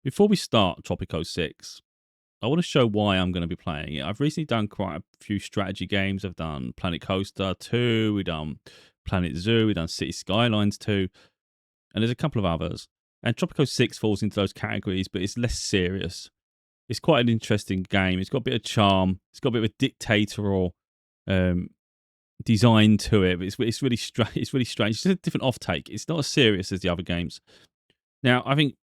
Before we start Tropico 6, I want to show why I'm going to be playing it. I've recently done quite a few strategy games. I've done Planet Coaster 2, we've done Planet Zoo, we've done City Skylines 2, and there's a couple of others. And Tropico 6 falls into those categories, but it's less serious. It's quite an interesting game. It's got a bit of charm. It's got a bit of a dictatorial design to it. But it's really strange. It's really strange. It's just a different off-take. It's not as serious as the other games. Now, I think,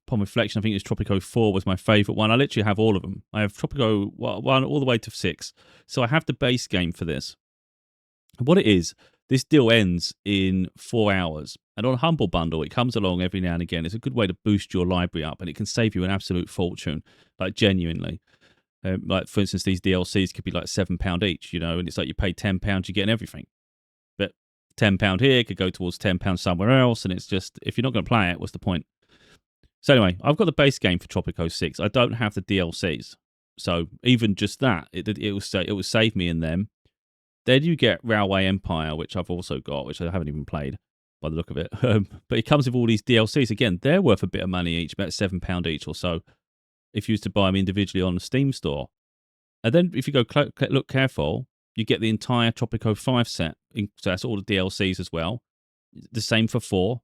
upon reflection, I think it's Tropico 4 was my favourite one. I literally have all of them. I have Tropico 1 all the way to 6. So I have the base game for this. And what it is, this deal ends in 4 hours. And on Humble Bundle, it comes along every now and again. It's a good way to boost your library up, and it can save you an absolute fortune, like genuinely. Like, for instance, these DLCs could be like £7 each, you know, and it's like you pay £10, you're getting everything. But £10 here could go towards £10 somewhere else, and it's just, if you're not going to play it, what's the point? So anyway, I've got the base game for Tropico 6. I don't have the DLCs. So even just that, it will save me in them. Then you get Railway Empire, which I've also got, which I haven't even played by the look of it. But it comes with all these DLCs. Again, they're worth a bit of money each, about £7 each or so, if you used to buy them individually on the Steam store. And then if you go look careful, you get the entire Tropico 5 set. So that's all the DLCs as well. The same for 4,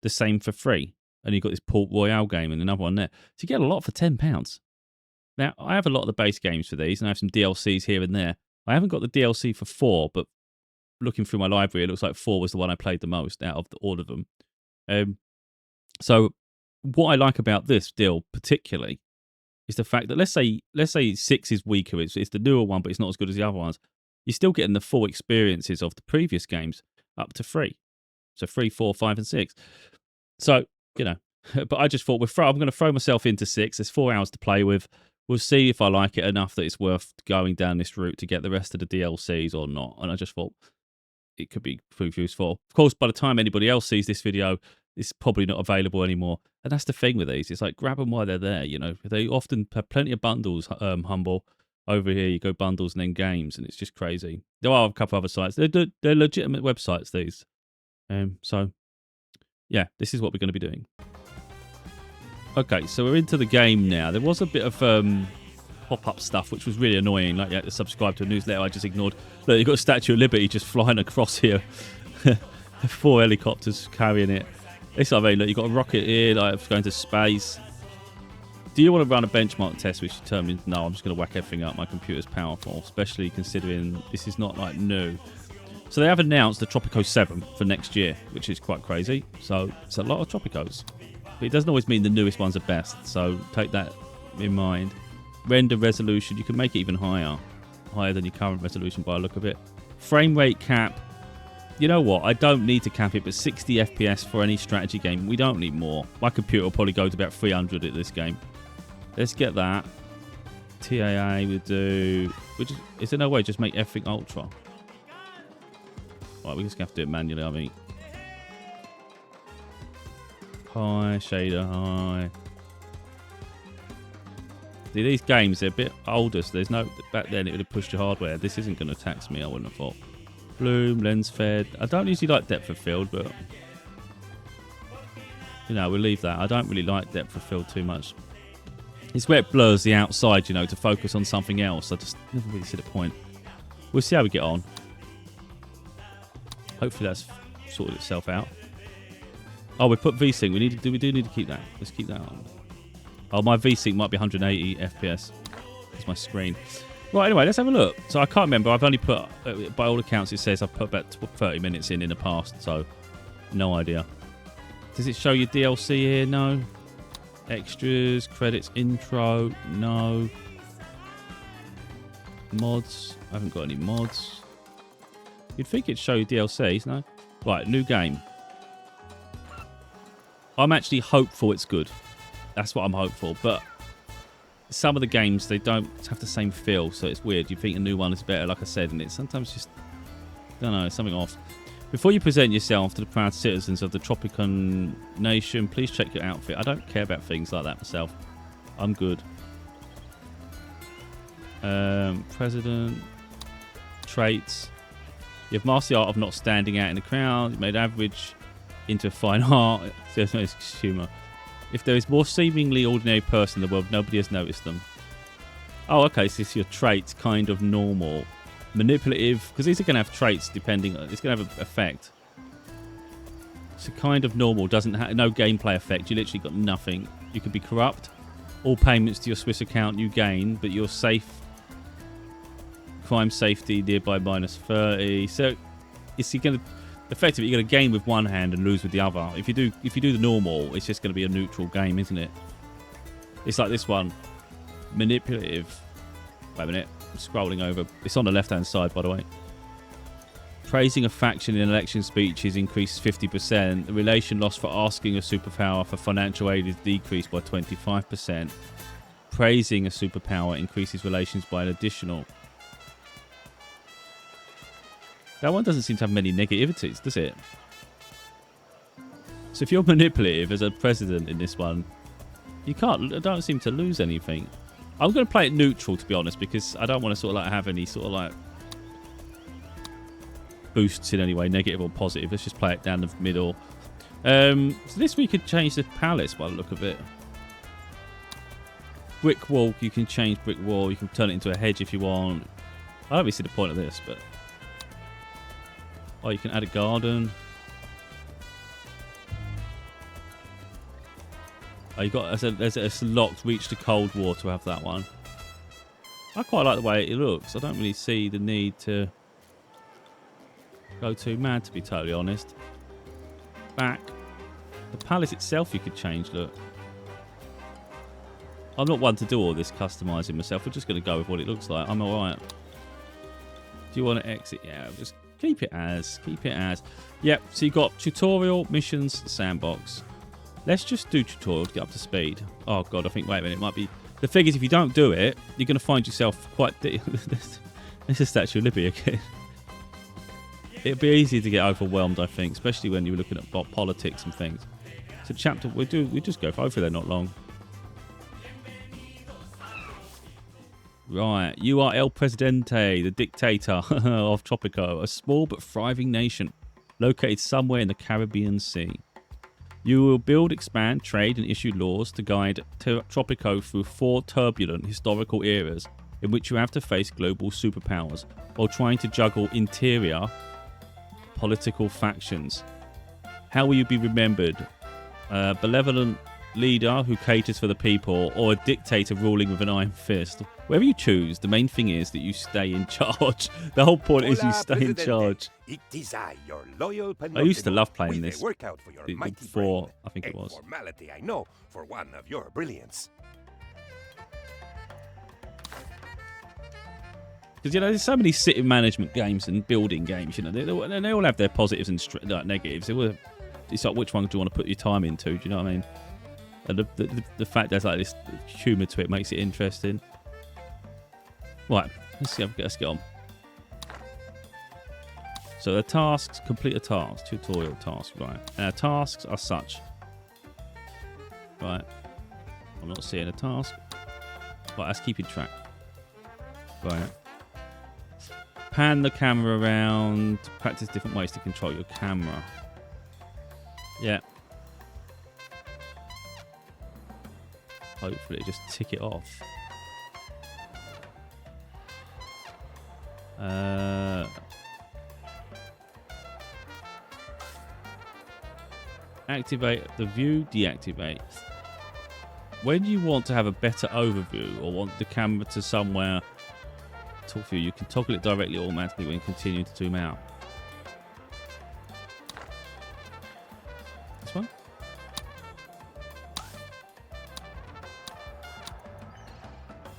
the same for 3. And you've got this Port Royale game and another one there. So you get a lot for £10. Now, I have a lot of the base games for these, and I have some DLCs here and there. I haven't got the DLC for 4, but looking through my library, it looks like 4 was the one I played the most out of all of them. So what I like about this deal particularly is the fact that let's say 6 is weaker, it's the newer one, but it's not as good as the other ones. You're still getting the full experiences of the previous games up to 3. So 3, 4, 5, and 6. So, you know, but I just thought I'm going to throw myself into 6. There's 4 hours to play with. We'll see if I like it enough that it's worth going down this route to get the rest of the DLCs or not. And I just thought it could be proof useful. Of course, by the time anybody else sees this video, it's probably not available anymore. And that's the thing with these. It's like, grab them while they're there, you know. They often have plenty of bundles, Humble. Over here, you go bundles and then games, and it's just crazy. There are a couple other sites. They're legitimate websites, these. So, yeah, this is what we're going to be doing. Okay, so we're into the game now. There was a bit of pop-up stuff, which was really annoying. Like, you had to subscribe to a newsletter I just ignored. Look, you've got a Statue of Liberty just flying across here. 4 helicopters carrying it. It's what I mean. Look, you've got a rocket here, like, going to space. Do you want to run a benchmark test which determines, no, I'm just going to whack everything up. My computer's powerful, especially considering this is not, like, new. So they have announced the Tropico 7 for next year, which is quite crazy. So it's a lot of Tropicos. But it doesn't always mean the newest ones are best, so take that in mind. Render resolution, you can make it even higher than your current resolution by the look of it. Frame rate cap, you know what, I don't need to cap it, but 60 FPS for any strategy game, we don't need more. My computer will probably go to about 300 at this game. Let's get that. TAA we do, is there no way just make everything ultra? Right, we're just going to have to do it manually, I mean. High, shader high. See, these games, they're a bit older, so there's no... Back then, it would have pushed your hardware. This isn't going to tax me, I wouldn't have thought. Bloom, lens fed. I don't usually like depth of field, but... You know, we'll leave that. I don't really like depth of field too much. It's where it blurs the outside, you know, to focus on something else. I just never really see the point. We'll see how we get on. Hopefully that's sorted itself out. Oh, we put VSync. We do need to keep that. Let's keep that on. Oh, my VSync might be 180 FPS. That's my screen. Right, anyway, let's have a look. So I can't remember. I've only put, by all accounts, it says I've put about 30 minutes in the past. So, no idea. Does it show you DLC here? No. Extras, credits, intro. No. Mods. I haven't got any mods. You'd think it'd show you DLCs, no? Right, new game. I'm actually hopeful it's good. That's what I'm hopeful. But some of the games, they don't have the same feel, so it's weird. You think a new one is better, like I said, and it's sometimes just, I don't know, something off. Before you present yourself to the proud citizens of the Tropican nation, please check your outfit. I don't care about things like that myself. I'm good. President. Traits. You've mastered the art of not standing out in the crowd. You've made average into fine art. There's no humour. If there is more seemingly ordinary person in the world, nobody has noticed them. Oh, okay, so this is your traits, kind of normal. Manipulative, because these are going to have traits depending on... It's going to have an effect. So kind of normal, doesn't have no gameplay effect. You literally got nothing. You could be corrupt. All payments to your Swiss account you gain, but you're safe. Crime safety, nearby minus 30. So, you're going to... Effectively, you're going to gain with one hand and lose with the other. If you do the normal, it's just going to be a neutral game, isn't it? It's like this one. Manipulative. Wait a minute. I'm scrolling over. It's on the left-hand side, by the way. Praising a faction in election speeches increased 50%. The relation lost for asking a superpower for financial aid is decreased by 25%. Praising a superpower increases relations by an additional... That one doesn't seem to have many negativities, does it? So if you're manipulative as a president in this one, you don't seem to lose anything. I'm going to play it neutral, to be honest, because I don't want to sort of like have any sort of like boosts in any way, negative or positive. Let's just play it down the middle. So this we could change the palace by the look of it. Brick wall, you can change brick wall. You can turn it into a hedge if you want. I don't really see the point of this, but... Oh, you can add a garden. Oh, you got there's a locked. Reach the cold war to have that one. I quite like the way it looks. I don't really see the need to go too mad, to be totally honest. Back. The palace itself you could change. Look. I'm not one to do all this customizing myself. We're just going to go with what it looks like. I'm all right. Do you want to exit? Yeah, just. Keep it as. Yep, so you've got tutorial, missions, sandbox. Let's just do tutorial to get up to speed. Oh, God, I think, wait a minute, it might be... The thing is, if you don't do it, you're going to find yourself quite... There's a Statue of Liberty again. It'll be easy to get overwhelmed, I think, especially when you're looking at politics and things. So chapter... We just go for... Hopefully they're not long. Right, you are El Presidente, the dictator of Tropico, a small but thriving nation located somewhere in the Caribbean Sea. You will build, expand, trade and issue laws to guide Tropico through 4 turbulent historical eras in which you have to face global superpowers while trying to juggle interior political factions. How will you be remembered? Benevolent leader who caters for the people, or a dictator ruling with an iron fist? Whatever you choose, the main thing is that you stay in charge. The whole point is you stay in charge. I used to love playing this. Before, I think it was. Formality, I know, for one of your brilliance. Because, you know, there's so many city management games and building games, you know, they all have their positives and negatives. It's like, which one do you want to put your time into? Do you know what I mean? And the fact there's like this humour to it makes it interesting. Right, let's get on. So the tasks, complete a task, tutorial task, right. And our tasks are such. Right. I'm not seeing a task. Right, that's keeping track. Right. Pan the camera around. Practice different ways to control your camera. Yeah. Hopefully just tick it off. Activate the view, deactivate. When you want to have a better overview or want the camera to somewhere talk for you can toggle it directly automatically when continuing to zoom out. This one?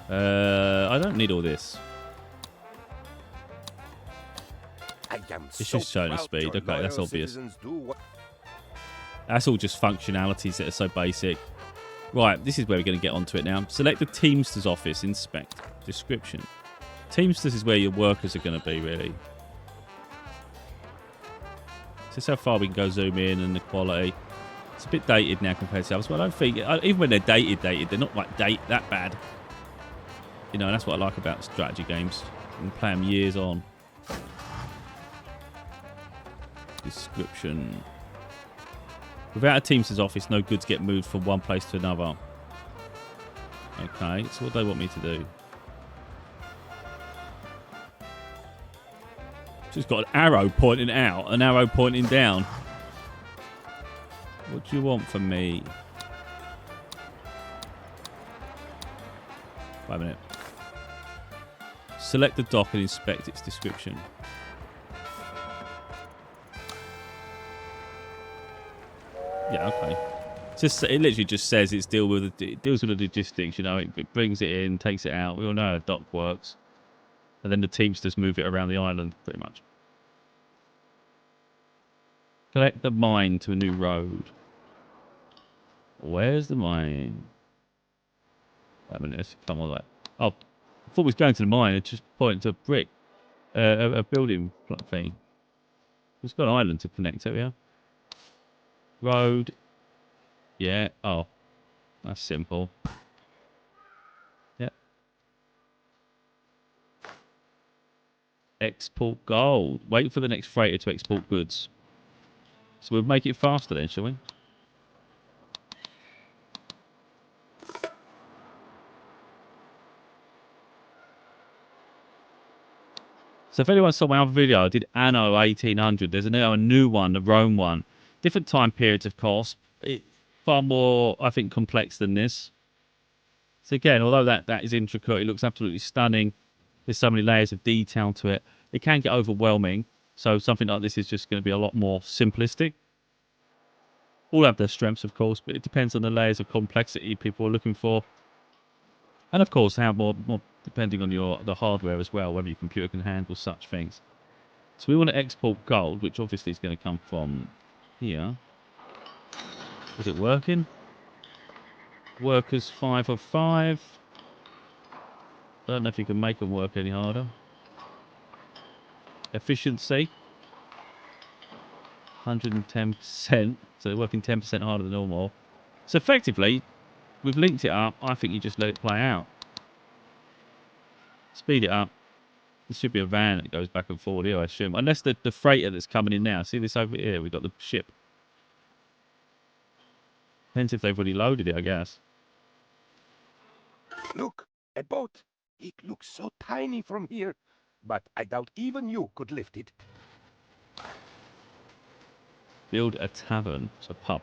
I don't need all this. It's just showing a speed. Okay, that's obvious. That's all just functionalities that are so basic. Right, this is where we're going to get onto it now. Select the Teamster's office. Inspect. Description. Teamster's is where your workers are going to be, really. So this is how far we can go zoom in and the quality. It's a bit dated now compared to others, but I don't think... Even when they're dated, they're not like that bad. You know, and that's what I like about strategy games. You can play them years on. Description. Without a Teamster's office, no goods get moved from one place to another. Okay, so what do they want me to do? Just got an arrow pointing out, an arrow pointing down. What do you want from me? Wait a minute. Select the dock and inspect its description. Yeah, okay. It literally just says it deals with the logistics. You know, it brings it in, takes it out. We all know how a dock works, and then the Teamsters move it around the island, pretty much. Collect the mine to a new road. Where's the mine? Wait a minute, let's come on that. Oh, I thought we was going to the mine. It just pointed to a brick, a building thing. It's got an island to connect to, yeah. Road. Yeah. Oh, that's simple. Yep. Export gold. Wait for the next freighter to export goods. So we'll make it faster then, shall we? So if anyone saw my other video, I did Anno 1800. There's a new one, the Rome one. Different time periods, of course. Far more, I think, complex than this. So again, although that is intricate, it looks absolutely stunning. There's so many layers of detail to it. It can get overwhelming. So something like this is just going to be a lot more simplistic. All have their strengths, of course, but it depends on the layers of complexity people are looking for. And of course, how more depending on the hardware as well, whether your computer can handle such things. So we want to export gold, which obviously is going to come from here. Is it working? Workers 5 of 5. I don't know if you can make them work any harder. Efficiency 110%. So they're working 10% harder than normal. So effectively, we've linked it up. I think you just let it play out. Speed it up. There should be a van that goes back and forward here, I assume. Unless the freighter that's coming in now. See this over here? We've got the ship. Depends if they've already loaded it, I guess. Look, a boat. It looks so tiny from here, but I doubt even you could lift it. Build a tavern. It's a pub.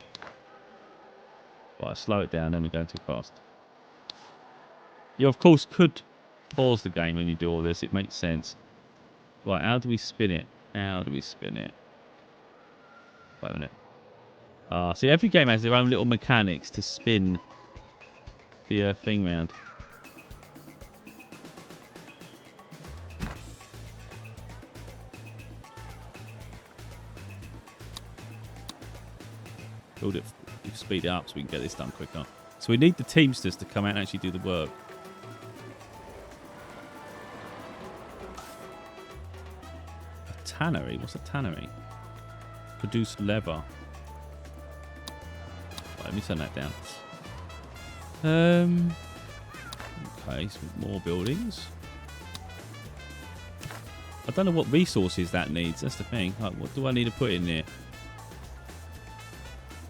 Right, slow it down, then we're going too fast. You, of course, could pause the game when you do all this. It makes sense. Right, how do we spin it? How do we spin it? Wait a minute. See, every game has their own little mechanics to spin the thing round. Build it, speed it up so we can get this done quicker. So we need the Teamsters to come out and actually do the work. A tannery? What's a tannery? Produce leather. Right, let me turn that down. Okay, some more buildings. I don't know what resources that needs. That's the thing. Like, what do I need to put in there?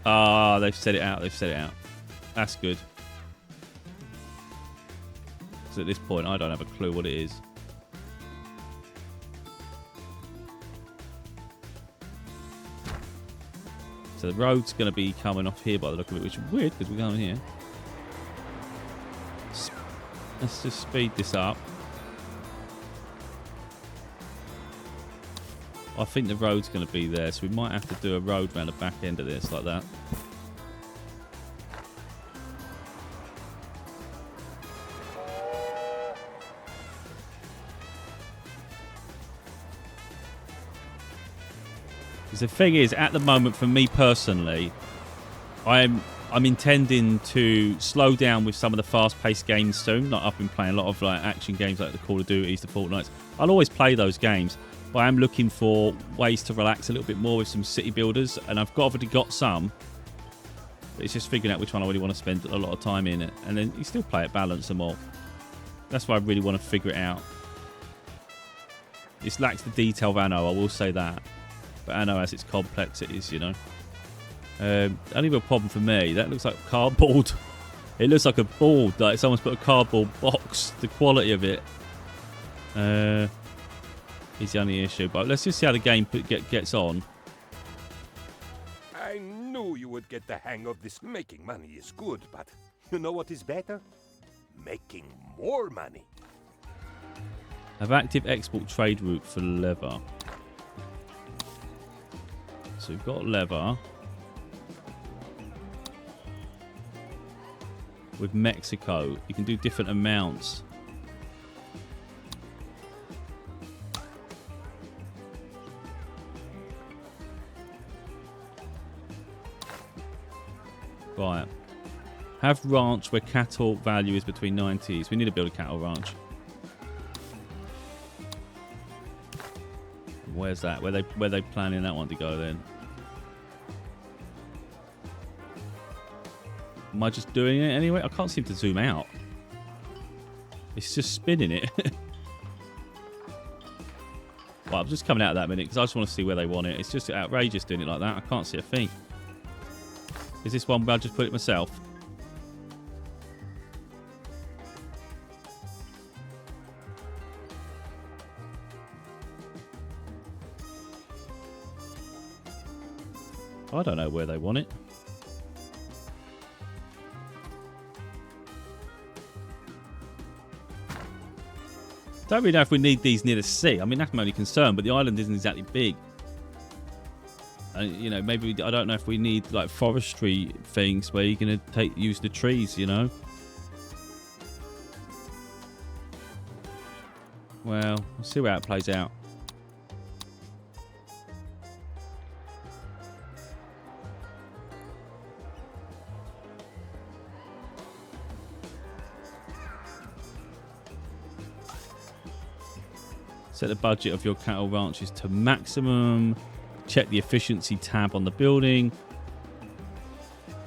Ah, they've set it out. They've set it out. That's good. Because at this point, I don't have a clue what it is. So the road's going to be coming off here by the look of it, which is weird because we're going here. Let's just speed this up. I think the road's going to be there, so we might have to do a road around the back end of this, like that. Because the thing is, at the moment, for me personally, I'm intending to slow down with some of the fast-paced games soon. Like, I've been playing a lot of like action games like the Call of Duties, the Fortnites. I'll always play those games. But I am looking for ways to relax a little bit more with some city builders, and I've already got some. But it's just figuring out which one I really want to spend a lot of time in it, and then you still play it balanced and more. That's why I really want to figure it out. It lacks the detail of Anno, I will say that, but Anno has its complexities, you know. Only real problem for me, that looks like cardboard. It looks like a board, like someone's put a cardboard box. The quality of it is the only issue. But let's just see how the game gets on. I knew you would get the hang of this. Making money is good, but you know what is better? Making more money. Have active export trade route for leather. So we've got leather. With Mexico, you can do different amounts. Right. Have ranch where cattle value is between 90s. We need to build a cattle ranch. Where's that? Where they planning that one to go then? Am I just doing it anyway? I can't seem to zoom out. It's just spinning it. Well, I'm just coming out of that minute because I just want to see where they want it. It's just outrageous doing it like that. I can't see a thing. Is this one where I just put it myself? I don't know where they want it. Don't really know if we need these near the sea. I mean, that's my only concern, but the island isn't exactly big. And, you know, maybe, I don't know if we need, like, forestry things where you're going to use the trees, you know? Well, we'll see how it plays out. Set the budget of your cattle ranches to maximum. Check the efficiency tab on the building.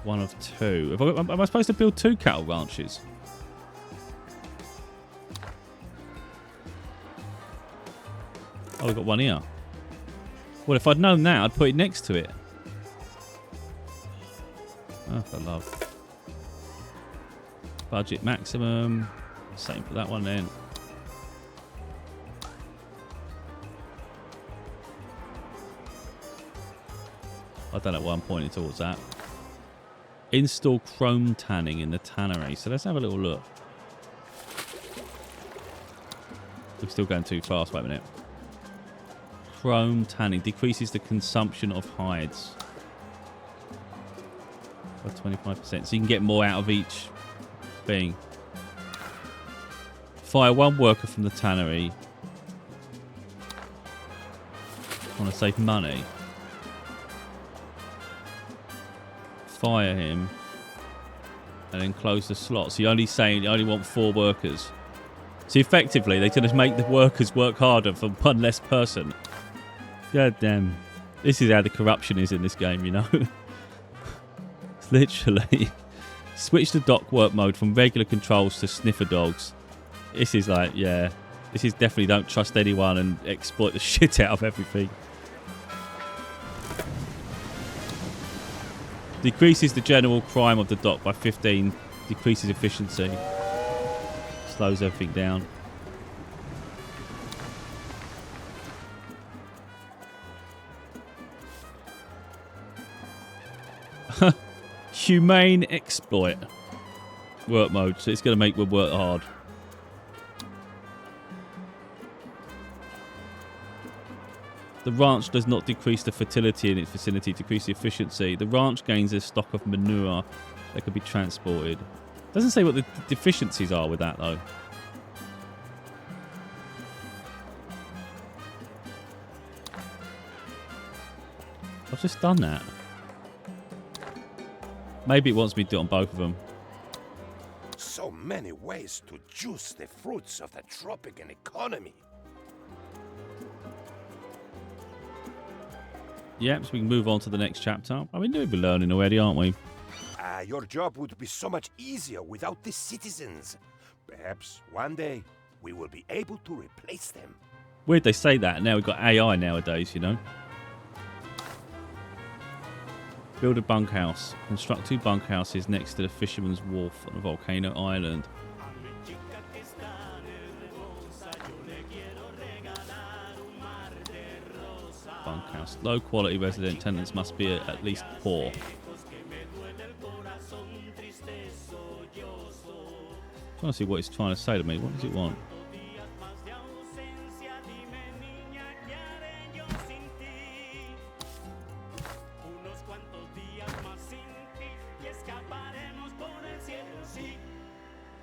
One of two. Am I supposed to build 2 cattle ranches? Oh, we've got one here. Well, if I'd known that, I'd put it next to it. Oh, for love. Budget maximum. Same for that one then. I don't know why I'm pointing towards that. Install chrome tanning in the tannery. So let's have a little look. We're still going too fast. Wait a minute. Chrome tanning decreases the consumption of hides by 25%. So you can get more out of each thing. Fire 1 worker from the tannery. I want to save money. Fire him and then close the slot. So you're only saying you only want 4 workers. So effectively they're going to make the workers work harder for one less person. God damn. This is how the corruption is in this game, you know. It's literally switch the dock work mode from regular controls to sniffer dogs. This is like, yeah, this is definitely don't trust anyone and exploit the shit out of everything. Decreases the general crime of the dock by 15. Decreases efficiency. Slows everything down. Humane exploit. Work mode. So it's going to make me work hard. The ranch does not decrease the fertility in its vicinity, decrease the efficiency. The ranch gains a stock of manure that could be transported. Doesn't say what the deficiencies are with that, though. I've just done that. Maybe it wants me to do it on both of them. So many ways to juice the fruits of the Tropican economy. Yep, so we can move on to the next chapter. I mean, we've been learning already, aren't we? Your job would be so much easier without the citizens. Perhaps one day we will be able to replace them. Weird they say that. Now we've got AI nowadays, you know. Build a bunkhouse. Construct 2 bunkhouses next to the Fisherman's Wharf on a volcano island. Bunkhouse. Low quality resident tenants must be at least poor. I'm trying to see what he's trying to say to me. What does it want?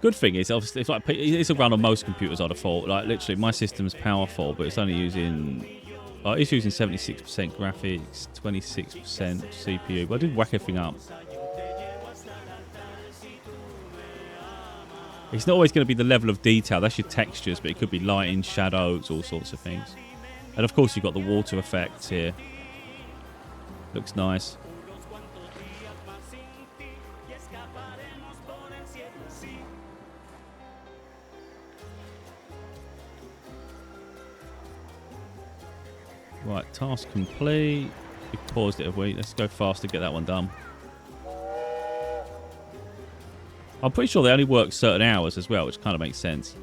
Good thing is, obviously, it's a run on most computers by default. Like literally, my system's powerful, but it's only using. It's using 76% graphics, 26% CPU. But I did whack everything up. It's not always going to be the level of detail. That's your textures, but it could be lighting, shadows, all sorts of things. And of course, you've got the water effects here. Looks nice. Right, task complete. We paused it, have we? Let's go fast to get that one done. I'm pretty sure they only work certain hours as well, which kind of makes sense.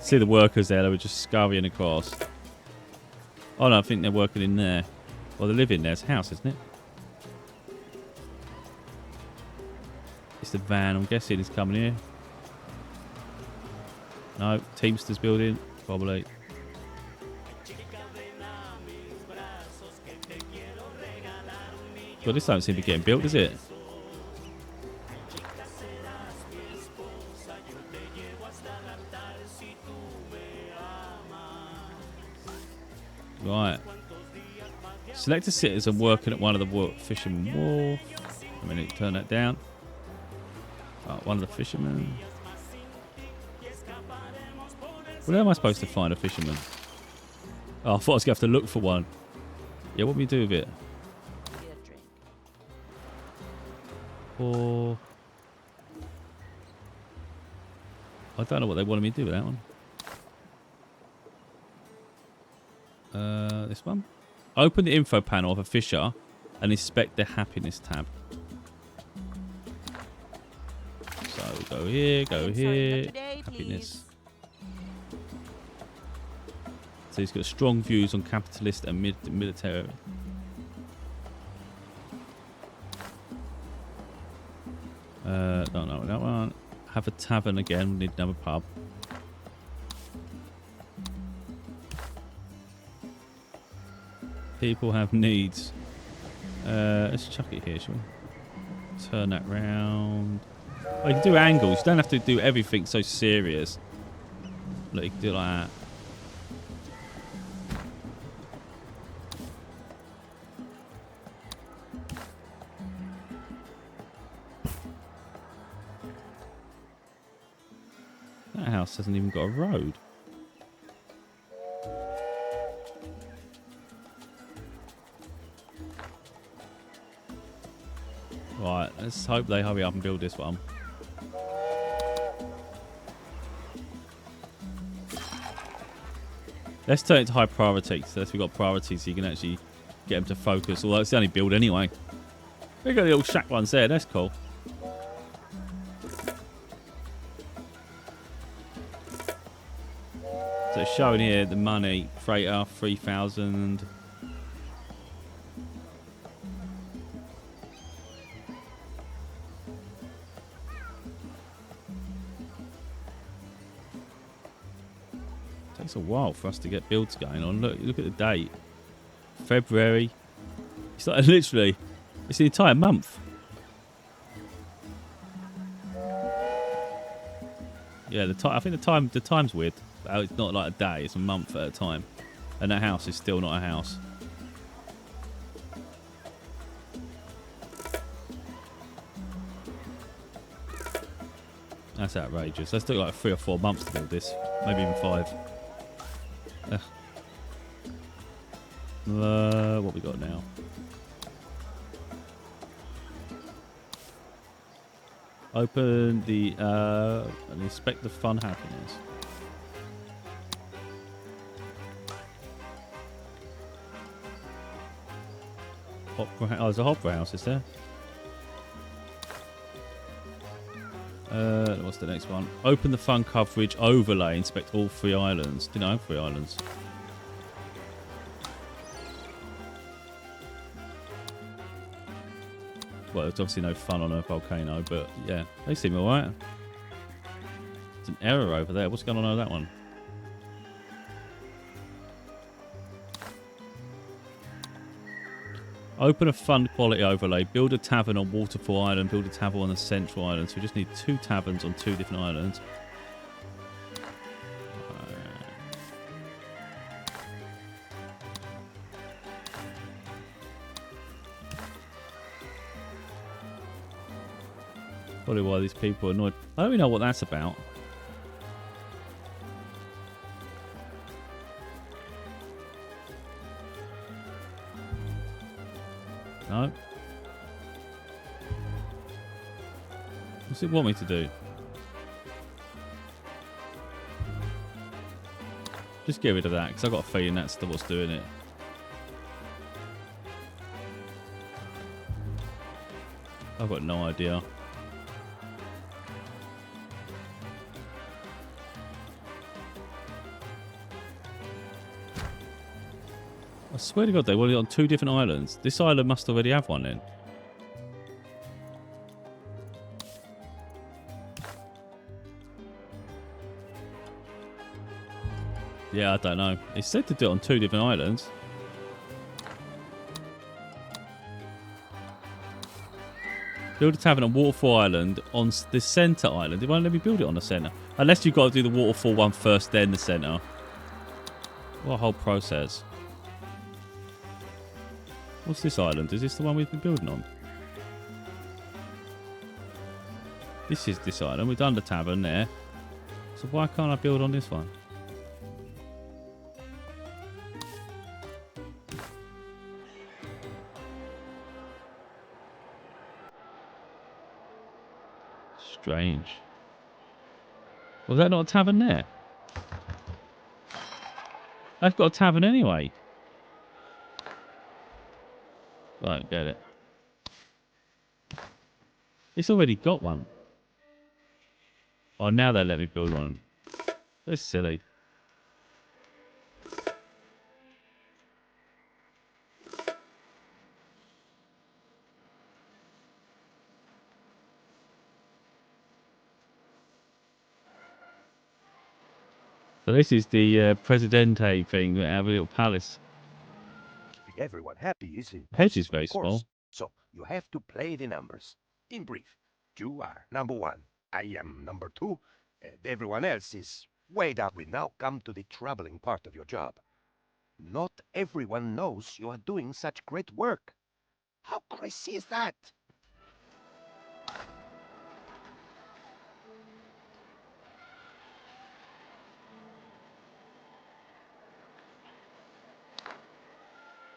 See the workers there, they were just scurrying across. Oh no, I think they're working in there. Well, they live in there. It's a house, isn't it? It's the van. I'm guessing it's coming here. No, Teamsters building. Probably. Well, this don't seem to be getting built, does it? Right. Select a citizen working at one of the fishermen wharf. A minute, turn that down. One of the fishermen. Where am I supposed to find a fisherman? Oh, I thought I was going to have to look for one. Yeah, what do we do with it? Or... I don't know what they wanted me to do with that one. This one? Open the info panel of a fisher and inspect the happiness tab. So go here, today, happiness. So he's got strong views on capitalist and military. Don't know that one. Have a tavern again. We need another pub. People have needs. Let's chuck it here, shall we? Turn that round. Oh, you can do angles. You don't have to do everything so serious. Look, you can do it like that. That house hasn't even got a road. Right, let's hope they hurry up and build this one. Let's turn it to high priority. So we've got priority so you can actually get them to focus. Although it's the only build anyway. We've got the little shack ones there. That's cool. So it's showing here the money. Freighter, 3,000. Takes a while for us to get builds going on. Look at the date. February. It's like literally, it's the entire month. Yeah, I think the time's weird. It's not like a day, it's a month at a time. And that house is still not a house. That's outrageous. Let's do like 3 or 4 months to build this. Maybe even 5. What we got now? Open the and inspect the fun happiness. Opera, oh, there's a opera house, is there? What's the next one? Open the fun coverage overlay. Inspect all 3 islands. Didn't I have 3 islands? Well, there's obviously no fun on a volcano, but yeah, they seem alright. There's an error over there. What's going on with that one? Open a fun quality overlay. Build a tavern on Waterfall Island. Build a tavern on the Central Island. So we just need 2 taverns on 2 different islands. Probably why these people are annoyed. I don't even know what that's about. No. What's it want me to do? Just get rid of that, because I've got a feeling that's what's doing it. I've got no idea. I swear to God, they wanted it on 2 different islands. This island must already have one then. Yeah, I don't know. It said to do it on 2 different islands. Build a tavern on Waterfall Island on the centre island. It won't let me build it on the centre. Unless you've got to do the Waterfall one first, then the centre. What a whole process. What's this island? Is this the one we've been building on? This is this island. We've done the tavern there. So why can't I build on this one? Strange. Was that not a tavern there? I've got a tavern anyway. Right, get it. It's already got one. Oh, now they let me build one. That's silly. So this is the Presidente thing. We have a little palace. Keeping everyone happy is Hedge is impossible, very of course. small. So you have to play the numbers. In brief, you are number 1. I am number 2. And everyone else is way down. We now come to the troubling part of your job. Not everyone knows you are doing such great work. How crazy is that?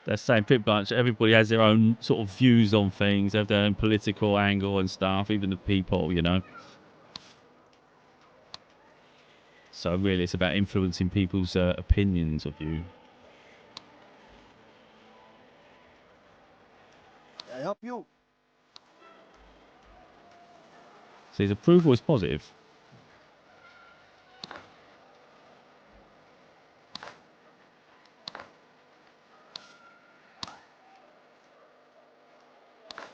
They're saying pretty much everybody has their own sort of views on things, they have their own political angle and stuff, even the people, you know. So really it's about influencing people's opinions of you. Can I help you? So his approval is positive.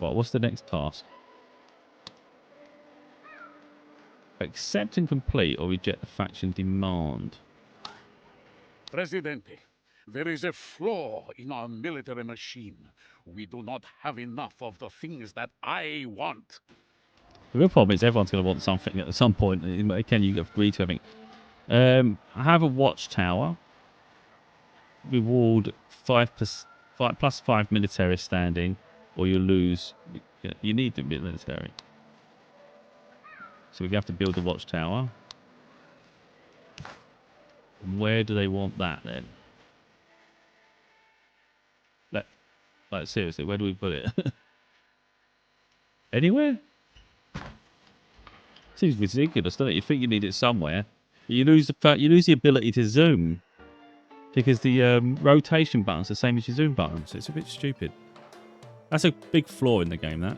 Right, what's the next task? Accept and complete or reject the faction demand. Presidente, there is a flaw in our military machine. We do not have enough of the things that I want. The real problem is everyone's going to want something at some point. Can you agree to everything? I have a watchtower. Reward 5 military standing, or you lose. You need the military. So we have to build a watchtower. Where do they want that then? Like seriously, where do we put it? Anywhere? Seems ridiculous, doesn't it? You think you need it somewhere, but you lose the ability to zoom because the rotation button's the same as your zoom button. So it's a bit stupid. That's a big flaw in the game. That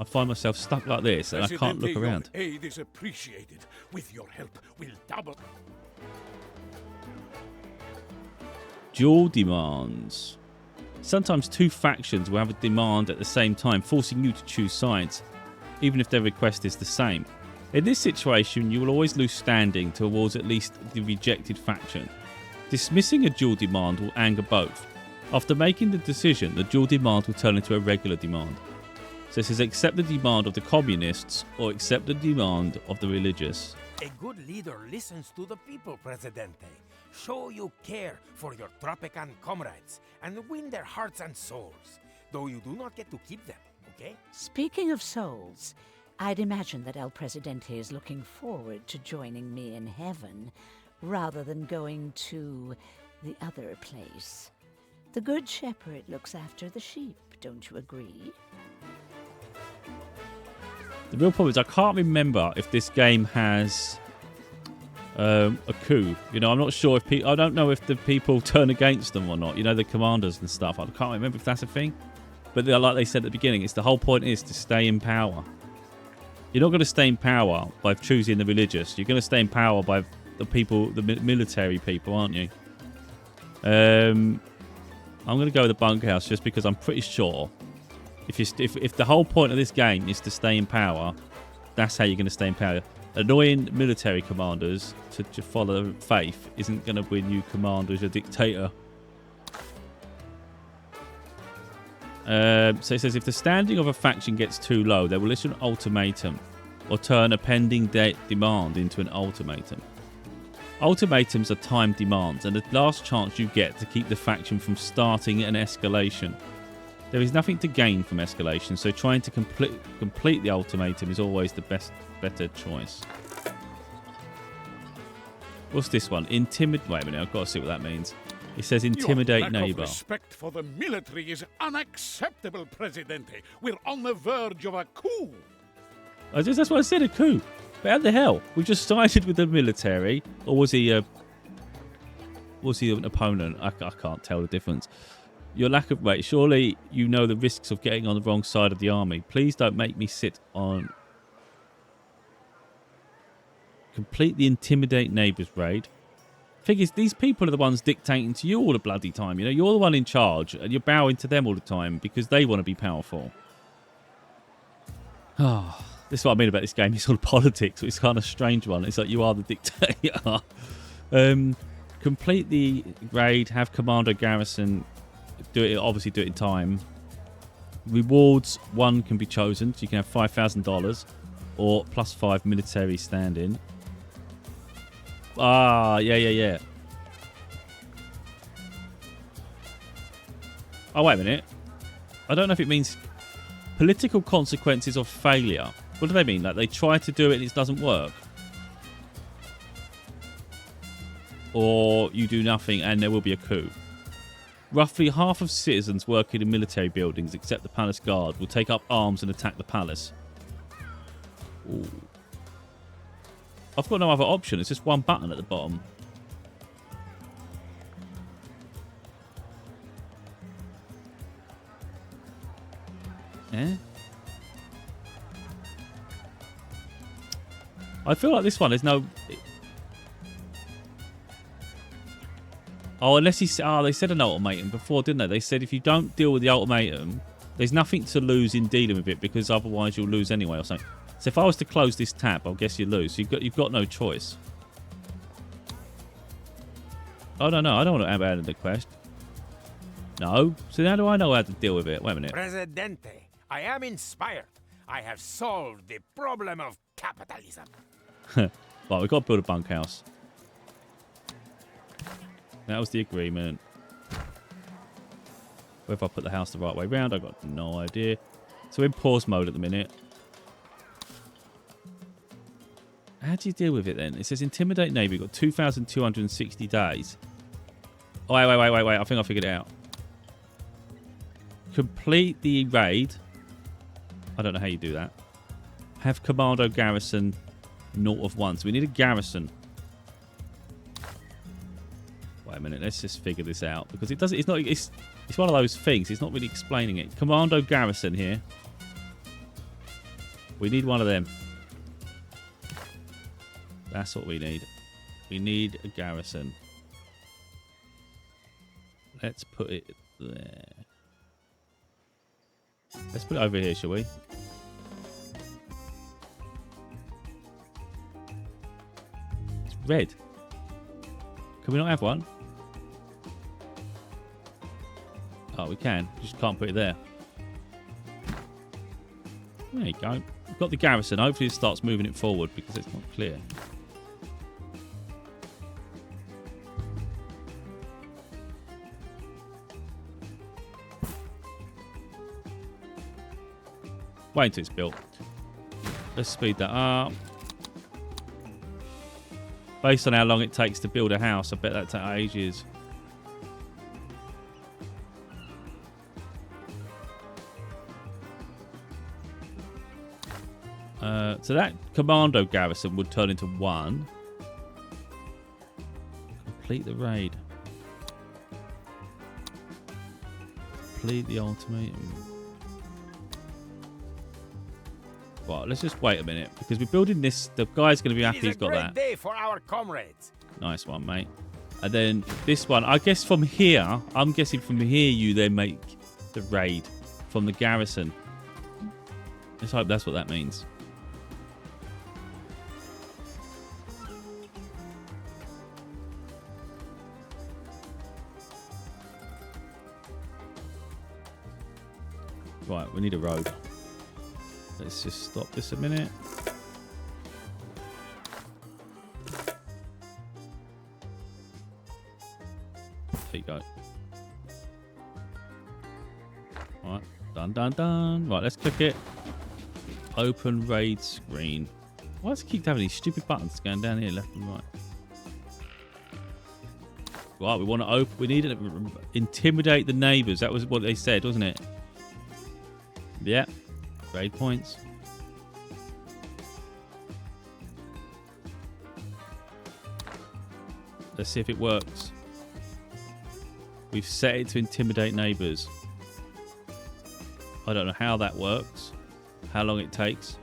I find myself stuck like this and I can't look around. Aid is appreciated. With your help, we'll double. Dual demands. Sometimes two factions will have a demand at the same time, forcing you to choose sides, even if their request is the same. In this situation, you will always lose standing towards at least the rejected faction. Dismissing a dual demand will anger both. After making the decision, the dual demand will turn into a regular demand. So it says accept the demand of the communists or accept the demand of the religious. A good leader listens to the people, Presidente. Show you care for your Tropican comrades and win their hearts and souls, though you do not get to keep them, okay? Speaking of souls, I'd imagine that El Presidente is looking forward to joining me in heaven, rather than going to the other place. The Good Shepherd looks after the sheep, don't you agree? The real problem is I can't remember if this game has a coup. You know, I'm not sure if I don't know if the people turn against them or not. You know, the commanders and stuff. I can't remember if that's a thing. But like they said at the beginning, it's the whole point is to stay in power. You're not going to stay in power by choosing the religious. You're going to stay in power by the people, the military people, aren't you? I'm going to go with the bunkhouse just because I'm pretty sure if the whole point of this game is to stay in power, that's how you're going to stay in power. Annoying military commanders to follow faith isn't going to win you command as a dictator. So it says if the standing of a faction gets too low, they will issue an ultimatum or turn a pending demand into an ultimatum. Ultimatums are timed demands and the last chance you get to keep the faction from starting an escalation. There is nothing to gain from escalation, so trying to complete the ultimatum is always the better choice. What's this one? Wait a minute, I've got to see what that means. It says intimidate Your lack neighbor. of respect for the military is unacceptable, Presidente. We're on the verge of a coup. That's what I said, a coup. But how the hell? We just sided with the military, or was he an opponent? I can't tell the difference. Your lack of weight. Surely you know the risks of getting on the wrong side of the army. Please don't make me sit on. Complete the intimidate neighbours raid. Thing is, these people are the ones dictating to you all the bloody time. You know, you're the one in charge, and you're bowing to them all the time because they want to be powerful. Oh, this is what I mean about this game. It's all politics. It's kind of a strange one. It's like you are the dictator. Complete the raid. Have Commander Garrison do it. Obviously, do it in time. Rewards 1 can be chosen. So you can have $5,000 or +5 military stand-in. Ah, yeah. Oh, wait a minute. I don't know if it means political consequences of failure. What do they mean? Like they try to do it and it doesn't work? Or you do nothing and there will be a coup? Roughly half of citizens working in military buildings, except the palace guard, will take up arms and attack the palace. Ooh. I've got no other option. It's just one button at the bottom. Eh? I feel like this one, there's no... Oh, unless he... Oh, they said an ultimatum before, didn't they? They said if you don't deal with the ultimatum, there's nothing to lose in dealing with it because otherwise you'll lose anyway or something. So if I was to close this tab, I'll guess you lose. So you've got no choice. Oh, no, I don't want to abandon the quest. No. So how do I know how to deal with it? Wait a minute. Presidente, I am inspired. I have solved the problem of capitalism. Right, we've got to build a bunkhouse. That was the agreement. Whether I put the house the right way round, I've got no idea. So we're in pause mode at the minute. How do you deal with it then? It says intimidate neighbour. You've got 2,260 days. Oh, wait. I think I figured it out. Complete the raid. I don't know how you do that. Have commando garrison 0 of 1. So we need a garrison. Wait a minute. Let's just figure this out because it doesn't. It's not. It's one of those things. It's not really explaining it. Commando garrison here. We need one of them. That's what we need. We need a garrison. Let's put it there. Let's put it over here, shall we? It's red. Can we not have one? Oh, we can. Just can't put it there. There you go. We've got the garrison. Hopefully it starts moving it forward because it's not clear. Wait until it's built. Let's speed that up. Based on how long it takes to build a house, I bet that takes ages. So that commando garrison would turn into 1. Complete the raid. Complete the ultimatum. Right, let's just wait a minute because we're building this. The guy's going to be happy he's got that. Day for our comrades. Nice one, mate. And then this one, I guess from here, I'm guessing from here you then make the raid from the garrison. Let's hope that's what that means. Right, we need a road. Let's just stop this a minute. There you go. Alright, done. Right, let's click it. Open raid screen. Why does it keep having these stupid buttons going down here, left and right? Right, we want to open. We need to intimidate the neighbours. That was what they said, wasn't it? Yep. Raid points. Let's see if it works. We've set it to intimidate neighbours. I don't know how that works. How long it takes.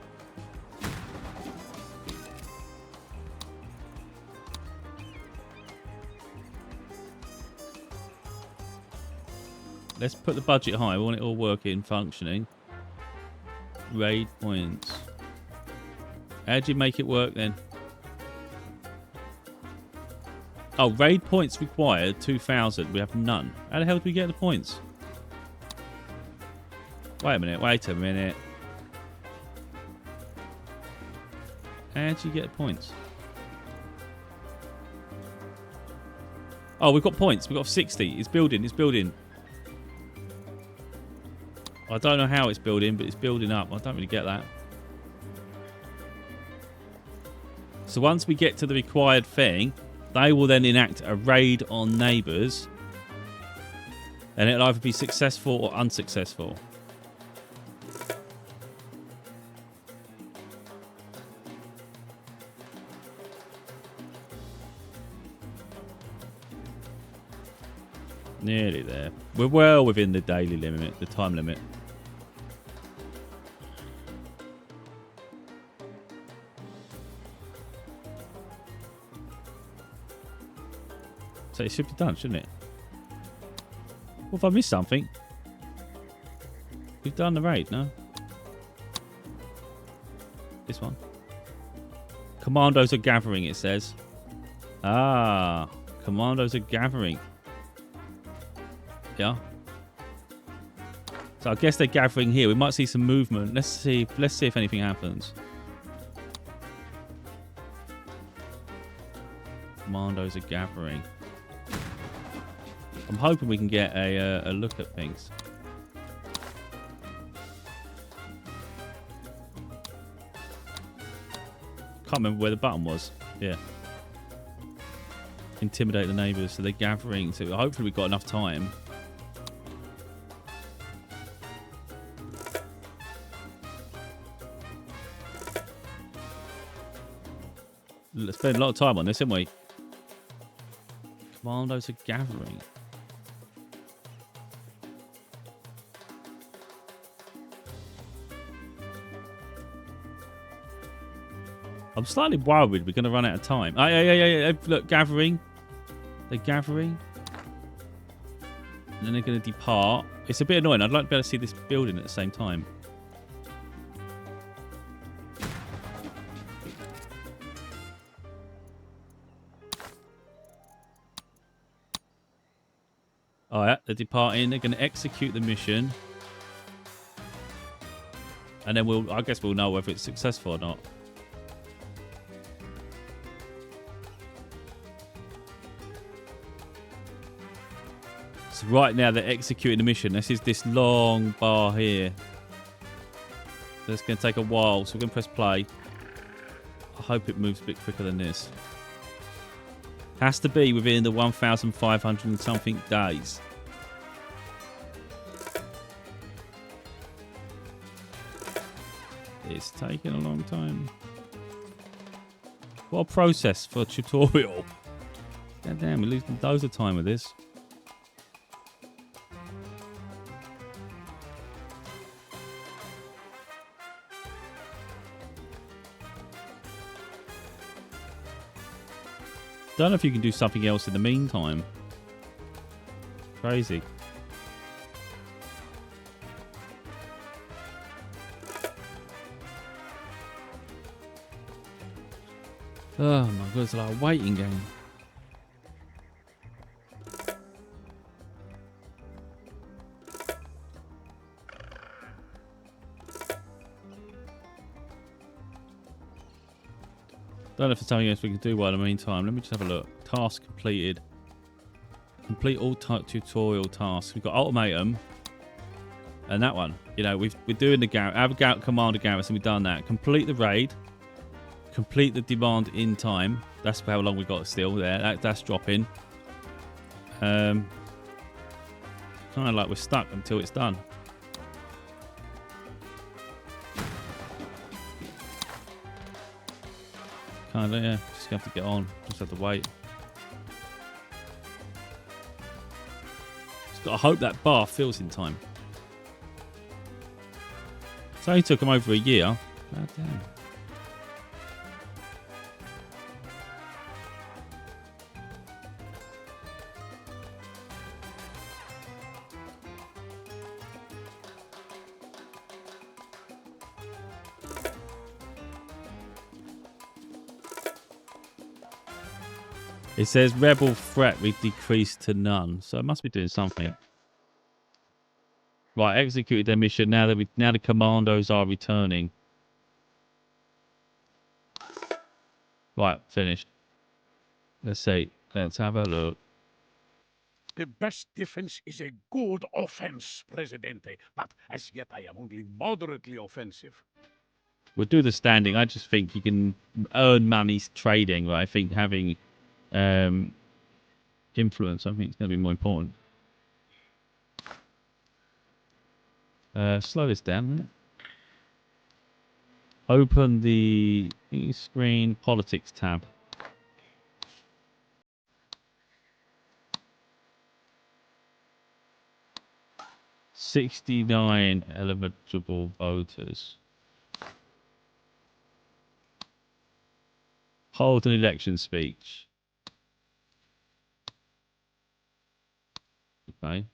Let's put the budget high. We want it all working, functioning. Raid points. How do you make it work then? Oh, raid points required 2,000. We have none. How the hell do we get the points? Wait a minute. How do you get the points? Oh, we've got points. We've got 60. It's building. I don't know how it's building, but it's building up. I don't really get that. So once we get to the required thing, they will then enact a raid on neighbours. And it'll either be successful or unsuccessful. Nearly there. We're well within the daily limit, the time limit. So it should be done, shouldn't it? What if I missed something? We've done the raid, no? This one. Commandos are gathering, it says. Ah, commandos are gathering. Yeah. So I guess they're gathering here. We might see some movement. Let's see if anything happens. Commandos are gathering. I'm hoping we can get a look at things. Can't remember where the button was. Yeah. Intimidate the neighbours. So they're gathering. So hopefully we've got enough time. spent a lot of time on this, haven't we? Commandos are gathering. I'm slightly worried we're going to run out of time. Oh, yeah. Look, gathering. They're gathering. And then they're going to depart. It's a bit annoying. I'd like to be able to see this building at the same time. All right, they're departing. They're going to execute the mission. And then I guess we'll know whether it's successful or not. So right now they're executing the mission. This is this long bar here. So it's going to take a while. So we're going to press play. I hope it moves a bit quicker than this. Has to be within the 1,500 and something days. It's taking a long time. What a process for a tutorial. God damn, we're losing loads of time with this. Don't know if you can do something else in the meantime. Crazy. Oh my god, it's like a waiting game. Don't know if there's something else we can do while in the meantime. Let me just have a look. Task completed. Complete all tutorial tasks. We've got ultimatum. And that one. You know, we're doing the commander garrison. We've done that. Complete the raid. Complete the demand in time. That's how long we got still there. That's dropping. Kind of like we're stuck until it's done. Kind of, yeah. Just have to get on. Just have to wait. Just gotta hope that bar fills in time. It only took them over a year. God damn. It says rebel threat we've decreased to none, so it must be doing something. Right, executed their mission. Now the commandos are returning. Right, finished. Let's see. Let's have a look. The best defense is a good offense, Presidente. But as yet I am only moderately offensive. We'll do the standing. I just think you can earn money trading. Right? I think having influence, I think it's going to be more important. Slow this down a minute. Open the screen politics tab. "69 eligible voters. Hold an election speech." Okay.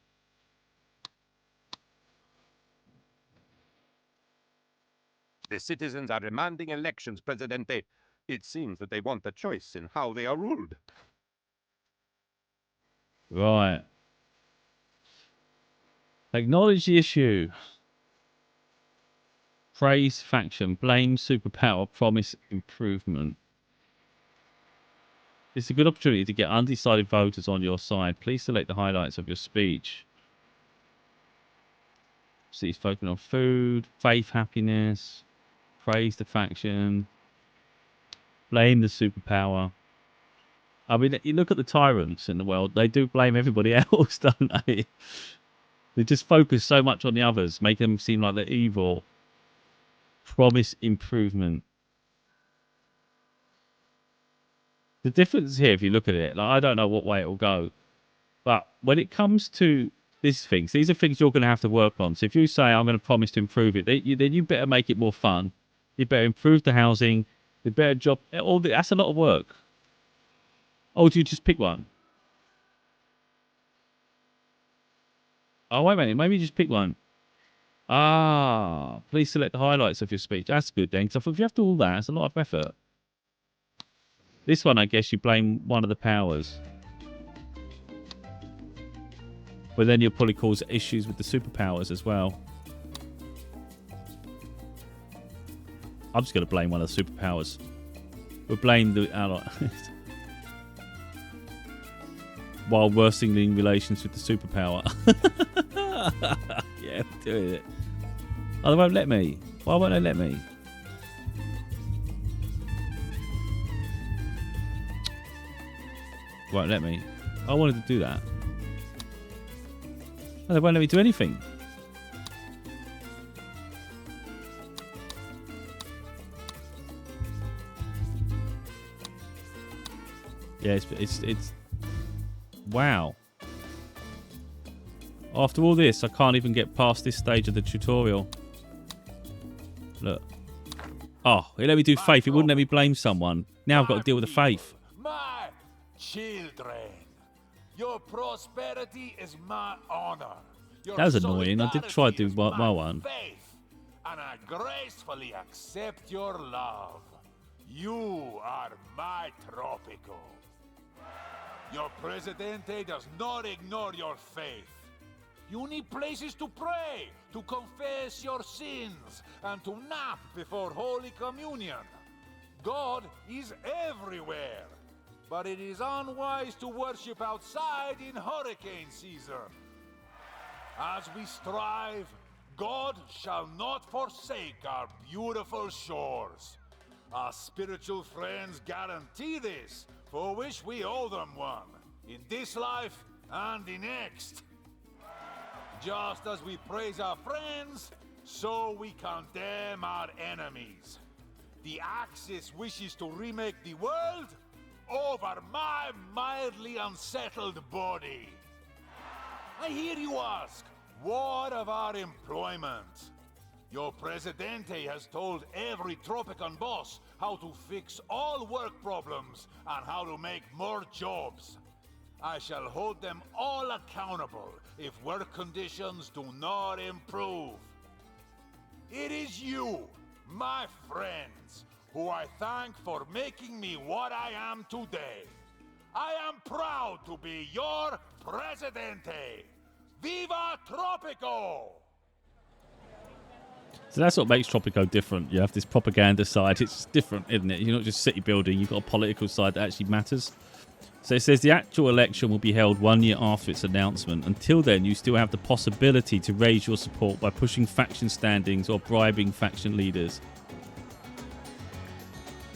The citizens are demanding elections, Presidente. It seems that they want a choice in how they are ruled. Right. Acknowledge the issue. Praise faction. Blame superpower. Promise improvement. It's a good opportunity to get undecided voters on your side. Please select the highlights of your speech. So he's focusing on food, faith, happiness, praise the faction, blame the superpower. I mean, you look at the tyrants in the world, they do blame everybody else, don't they? They just focus so much on the others, make them seem like they're evil. Promise improvement. The difference here, if you look at it, like I don't know what way it will go, but when it comes to these things are things you're going to have to work on. So if you say I'm going to promise to improve it, then you better make it more fun. You better improve the housing. The better job. That's a lot of work. Oh, do you just pick one? Oh, wait a minute. Maybe you just pick one. Ah, please select the highlights of your speech. That's good then, because I thought if you have to do all that, it's a lot of effort. This one, I guess you blame one of the powers. But then you'll probably cause issues with the superpowers as well. I'm just going to blame one of the superpowers. We'll blame the ally. While worsening relations with the superpower. Yeah, we're doing it. Oh, they won't let me. Why won't they let me? Won't let me. I wanted to do that. Oh, they won't let me do anything. Yeah, it's wow. After all this, I can't even get past this stage of the tutorial. Look. Oh, it let me do faith. It wouldn't let me blame someone. Now I've got to deal with the faith. My children, your prosperity is my honor. That was annoying. I did try to do my one. Faith, and I gracefully accept your love. You are my Tropico. Your Presidente does not ignore your faith. You need places to pray, to confess your sins, and to nap before Holy Communion. God is everywhere, but it is unwise to worship outside in hurricane season. As we strive, God shall not forsake our beautiful shores. Our spiritual friends guarantee this, for which we owe them one, in this life and the next. Just as we praise our friends, so we condemn our enemies. The Axis wishes to remake the world over my mildly unsettled body. I hear you ask, what of our employment? Your Presidente has told every Tropican boss how to fix all work problems and how to make more jobs. I shall hold them all accountable if work conditions do not improve. It is you, my friends, who I thank for making me what I am today. I am proud to be your Presidente. Viva Tropico! So that's what makes Tropico different. You have this propaganda side. It's different, isn't it? You're not just city building. You've got a political side that actually matters. So it says the actual election will be held 1 year after its announcement. Until then, you still have the possibility to raise your support by pushing faction standings or bribing faction leaders.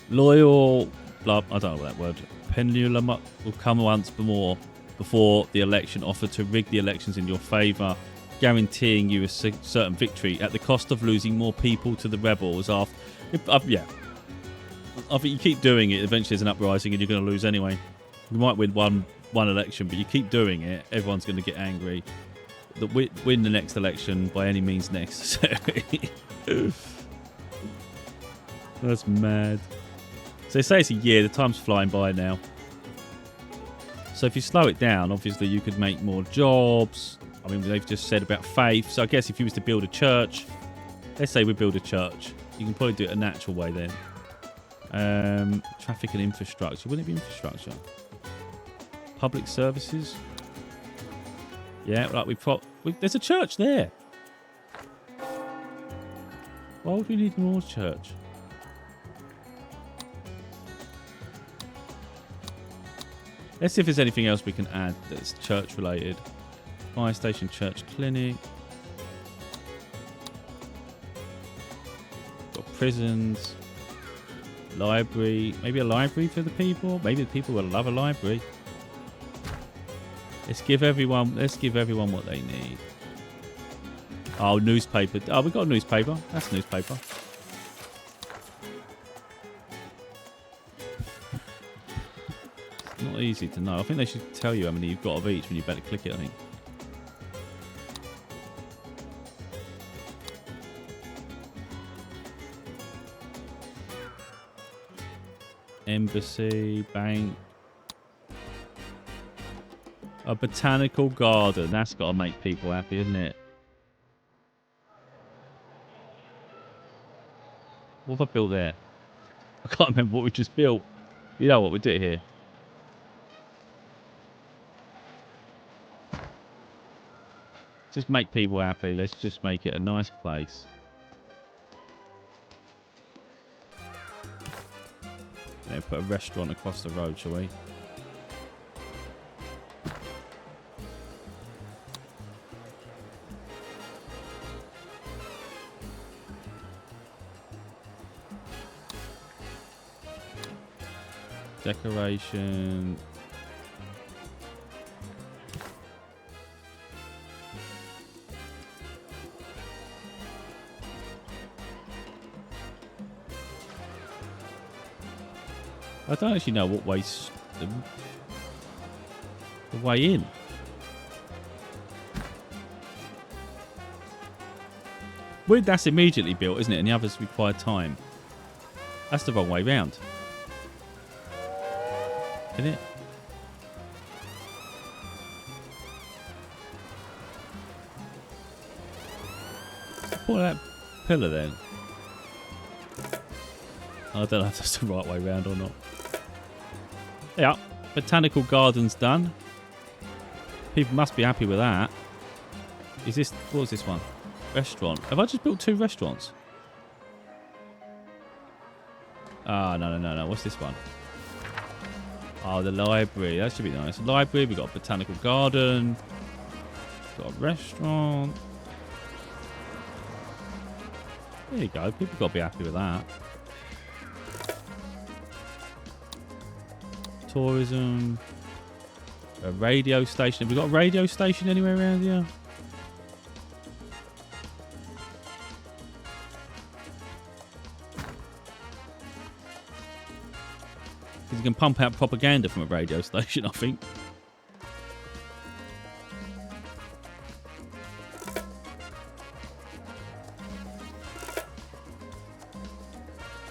Loyal, blah, I don't know that word. Pendulum will come once more before the election, offer to rig the elections in your favour, guaranteeing you a certain victory at the cost of losing more people to the rebels. Yeah, I think you keep doing it. Eventually, there's an uprising, and you're going to lose anyway. You might win one election, but you keep doing it, everyone's going to get angry. Win the next election by any means necessary. That's mad. So they say it's a year. The time's flying by now. So if you slow it down, obviously you could make more jobs. I mean, they've just said about faith. So I guess if you was to build a church, let's say we build a church, you can probably do it a natural way then. Traffic and infrastructure. Wouldn't it be infrastructure? Public services. Yeah, like there's a church there. Why would we need more church? Let's see if there's anything else we can add that's church related. Fire station, church, clinic. Got prisons. Library. Maybe a library for the people. Maybe the people will love a library. Let's give everyone what they need. Oh, newspaper. Oh, we got a newspaper. That's a newspaper. not easy to know. I think they should tell you how many you've got of each when you better click it, I think. Embassy, bank. A botanical garden. That's got to make people happy, isn't it? What have I built there? I can't remember what we just built. You know what we did here. Just make people happy. Let's just make it a nice place. Yeah, put a restaurant across the road, shall we? Decoration. I don't actually know what way's the way in. Weird, that's immediately built, isn't it? And the others require time. That's the wrong way round. Isn't it? What that pillar then? I don't know if that's the right way round or not. Yeah, botanical garden's done. People must be happy with that. Is this, what was this one? Restaurant. Have I just built 2 restaurants? Ah, no. What's this one? Oh, the library. That should be nice. Library, we've got a botanical garden. Got a restaurant. There you go. People got to be happy with that. Tourism. A radio station. Have we got a radio station anywhere around here? Because you can pump out propaganda from a radio station, I think.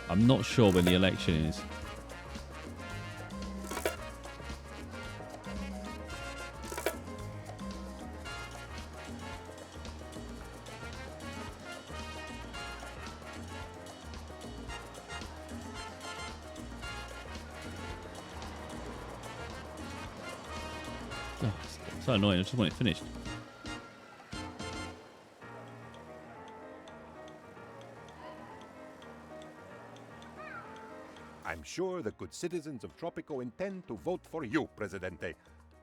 I'm not sure when the election is. So annoying, I just want it finished. I'm sure the good citizens of Tropico intend to vote for you, Presidente.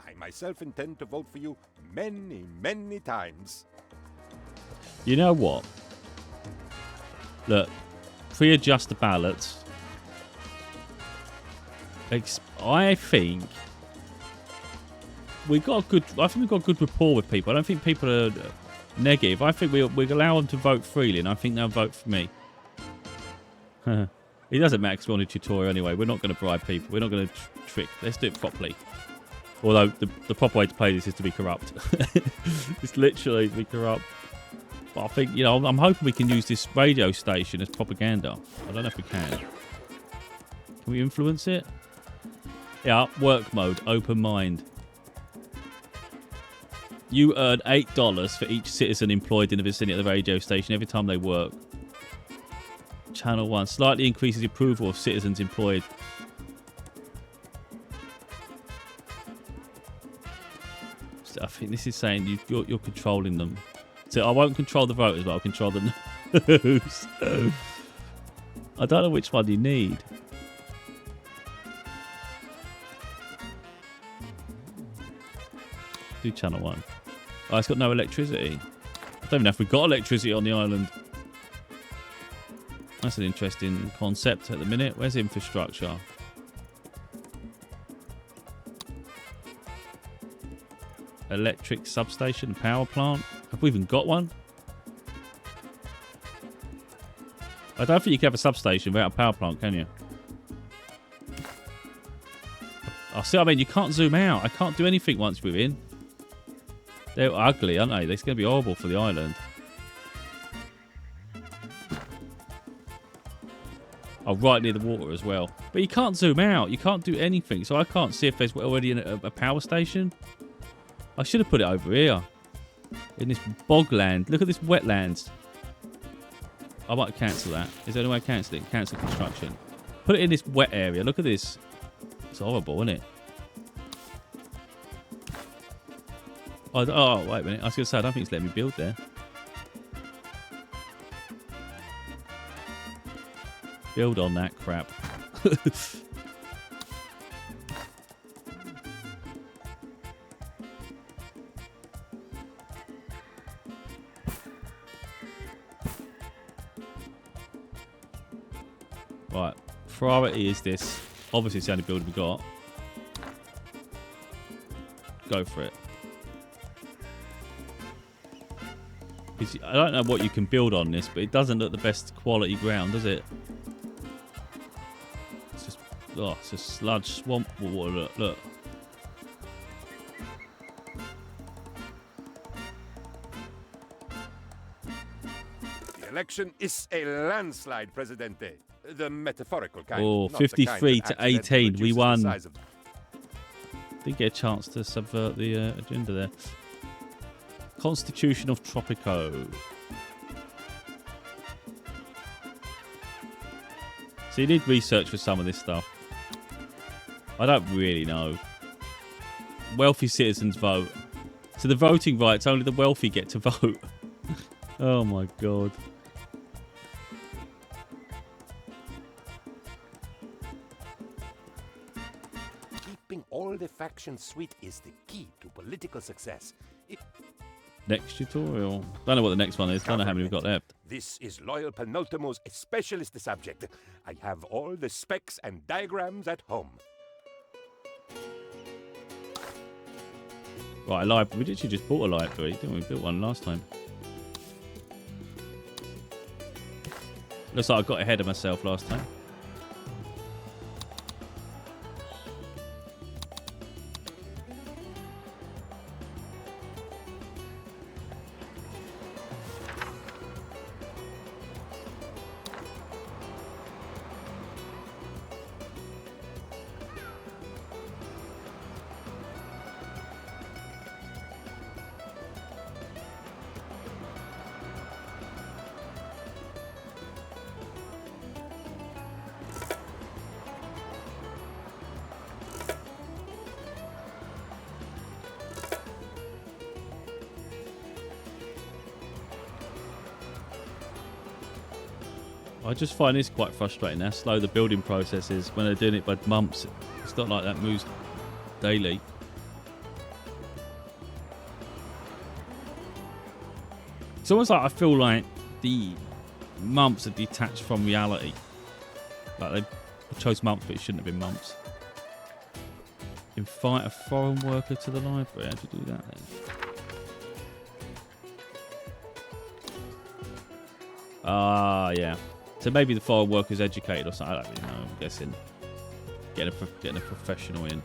I myself intend to vote for you many, many times. You know what? Look, pre-adjust the ballots. I think we've got a good rapport with people. I don't think people are negative. I think we allow them to vote freely, and I think they'll vote for me. It doesn't matter because we're on a tutorial anyway. We're not going to bribe people. We're not going to trick. Let's do it properly. Although the proper way to play this is to be corrupt. It's literally to be corrupt. But I think, you know, I'm hoping we can use this radio station as propaganda. I don't know if we can. Can we influence it? Yeah, work mode, open mind. You earn $8 for each citizen employed in the vicinity of the radio station every time they work. Channel 1 slightly increases the approval of citizens employed. So I think this is saying you're controlling them. So I won't control the voters, but I'll control the news. I don't know which one you need. Do channel 1. Oh, it's got no electricity. I don't even know if we've got electricity on the island. That's an interesting concept at the minute. Where's infrastructure? Electric substation, power plant. Have we even got one? I don't think you can have a substation without a power plant, can you? I see what I mean. You can't zoom out. I can't do anything once we're in. They're ugly, aren't they? They're going to be horrible for the island. Oh, right near the water as well. But you can't zoom out. You can't do anything. So I can't see if there's already a power station. I should have put it over here. In this bogland. Look at this wetlands. I might cancel that. Is there any way I cancel it? Cancel construction. Put it in this wet area. Look at this. It's horrible, isn't it? Oh, wait a minute. I was going to say, I don't think it's letting me build there. Build on that crap. Right. Priority is this. Obviously, it's the only build we got. Go for it. I don't know what you can build on this, but it doesn't look the best quality ground, does it? It's just, oh, it's just sludge, swamp water. Look. The election is a landslide, Presidente. The metaphorical kind. Oh, 53 to 18. We won. Did get a chance to subvert the agenda there. Constitution of Tropico. So you need research for some of this stuff. I don't really know. Wealthy citizens vote. So the voting rights, only the wealthy get to vote. Oh my god. Keeping all the factions sweet is the key to political success. Next tutorial. Don't know what the next one is. Don't know how many we've got left. This is Loyal Penultimo's specialist subject. I have all the specs and diagrams at home. Right, a library. We literally just bought a library, didn't we? We built one last time. Looks like I got ahead of myself last time. I just find this quite frustrating how slow the building process is when they're doing it by months. It's not like that moves daily. It's almost like I feel like the months are detached from reality. Like they chose months, but it shouldn't have been months. Invite a foreign worker to the library. How do you do that then? Ah, yeah. So maybe the foreign worker's educated or something. I don't really know. I'm guessing getting a professional in.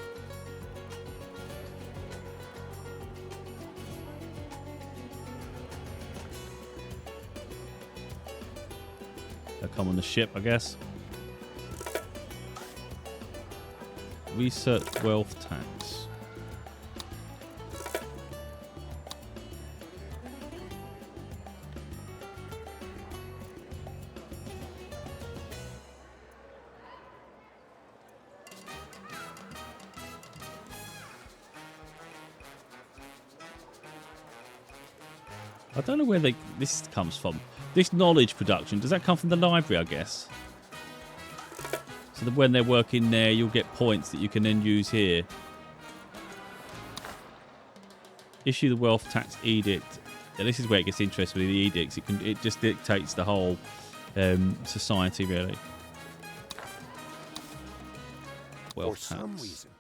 They'll come on the ship, I guess. Research wealth tax. I don't know where this comes from. This knowledge production, does that come from the library, I guess? So that when they're working there, you'll get points that you can then use here. Issue the wealth tax edict. Yeah, this is where it gets interesting with the edicts. It just dictates the whole society, really. Wealth For some reason,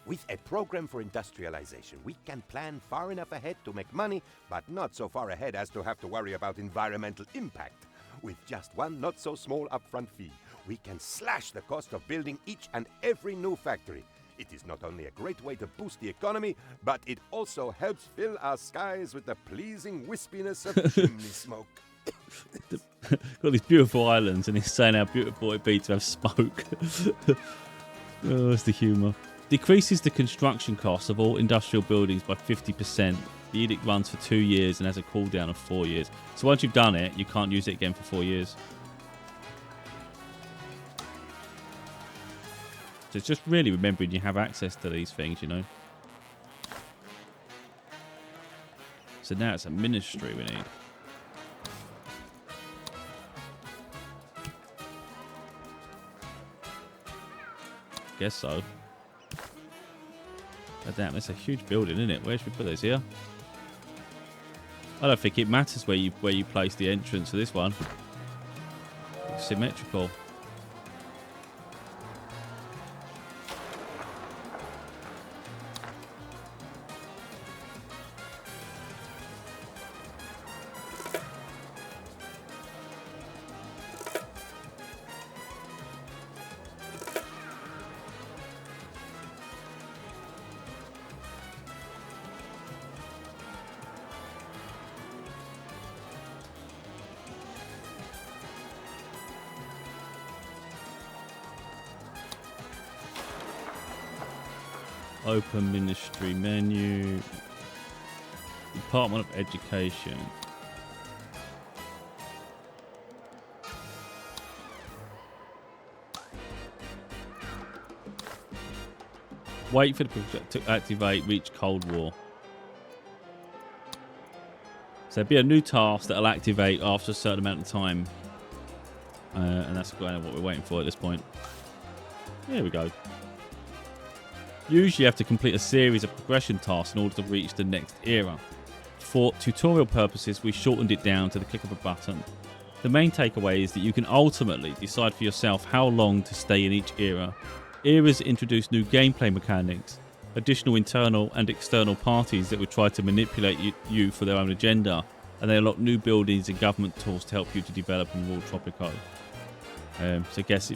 with a program for industrialization, we can plan far enough ahead to make money, but not so far ahead as to have to worry about environmental impact. With just one not-so-small upfront fee, we can slash the cost of building each and every new factory. It is not only a great way to boost the economy, but it also helps fill our skies with the pleasing wispiness of chimney smoke. Got these beautiful islands, and he's saying how beautiful it'd be to have smoke. Oh, that's the humour. Decreases the construction costs of all industrial buildings by 50%. The edict runs for 2 years and has a cooldown of 4 years. So once you've done it, you can't use it again for 4 years. So it's just really remembering you have access to these things, you know. So now it's a ministry we need. Guess so. Oh, damn, it's a huge building, isn't it? Where should we put this? Here? I don't think it matters where you place the entrance for this one. It's symmetrical. Open ministry menu. Department of Education. Wait for the project to activate. Reach Cold War. So it'll be a new task that'll activate after a certain amount of time. And that's kind of what we're waiting for at this point. Here we go. Usually you have to complete a series of progression tasks in order to reach the next era. For tutorial purposes, we shortened it down to the click of a button. The main takeaway is that you can ultimately decide for yourself how long to stay in each era. Eras introduce new gameplay mechanics, additional internal and external parties that would try to manipulate you for their own agenda, and they unlock new buildings and government tools to help you to develop and rule Tropico. So I guess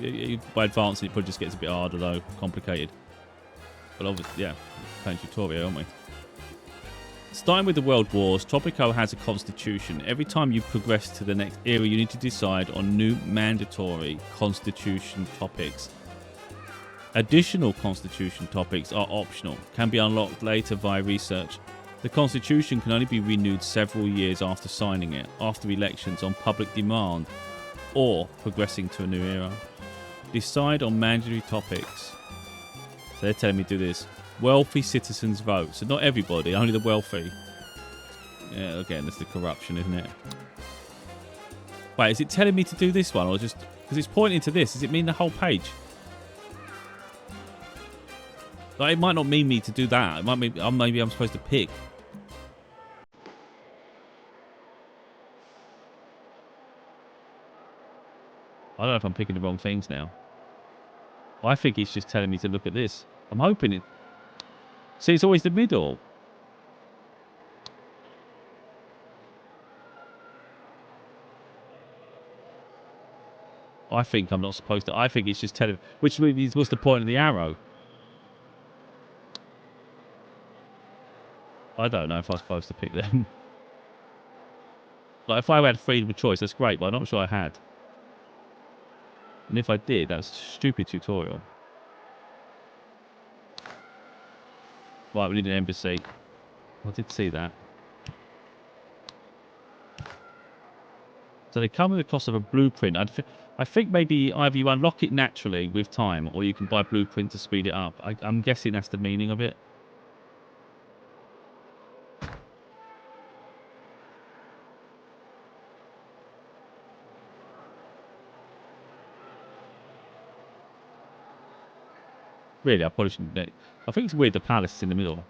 by advancing it probably just gets a bit harder though, complicated. But obviously, yeah, playing tutorial, aren't we? Starting with the World Wars, Tropico has a constitution. Every time you progress to the next era, you need to decide on new mandatory constitution topics. Additional constitution topics are optional, can be unlocked later via research. The constitution can only be renewed several years after signing it, after elections on public demand, or progressing to a new era. Decide on mandatory topics. So they're telling me to do this. Wealthy citizens vote. So not everybody, only the wealthy. Yeah, again, that's the corruption, isn't it? Wait, is it telling me to do this one? Or just... Because it's pointing to this. Does it mean the whole page? Like, it might not mean me to do that. It might mean maybe I'm supposed to pick. I don't know if I'm picking the wrong things now. I think it's just telling me to look at this. I'm hoping it... See, it's always the middle. I think I'm not supposed to... I think it's just telling... Which means what's the point of the arrow? I don't know if I'm supposed to pick them. Like, if I had freedom of choice, that's great, but I'm not sure I had. And if I did, that's a stupid tutorial. Right, we need an embassy. I did see that. So they come with the cost of a blueprint. I think maybe either you unlock it naturally with time, or you can buy a blueprint to speed it up. I'm guessing that's the meaning of it. Really, I probably shouldn't. I think it's weird the palace is in the middle.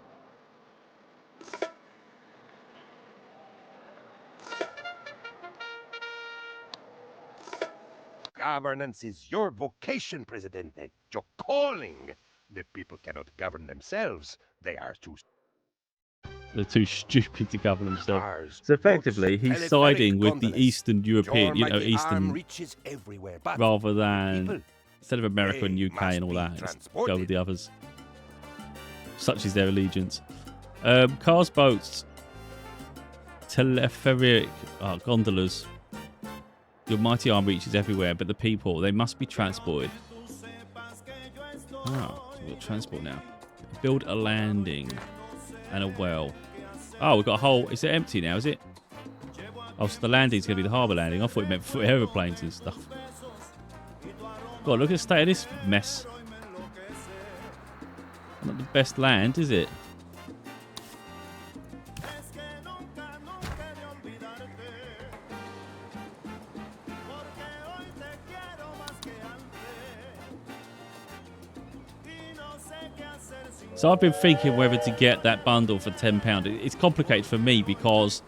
Governance is your vocation, Presidente. Your calling. The people cannot govern themselves. They are too... They're too stupid to cover themselves. Stars, So effectively, boats, he's siding with the telephonic Eastern European, Your you know, mighty arm Eastern, reaches everywhere, but rather people, than instead of America and they UK and all must that, be just go transported. with the others. Such is their allegiance. Cars, boats, telepheric, gondolas. Your mighty arm reaches everywhere, but the people, they must be transported. Oh, we've got transport now. Build a landing and a well. Oh, we've got a whole... Is it empty now, is it? Oh, so the landing's going to be the harbour landing. I thought it meant for aeroplanes and stuff. God, look at the state of this mess. Not the best land, is it? So I've been thinking whether to get that bundle for £10. It's complicated for me because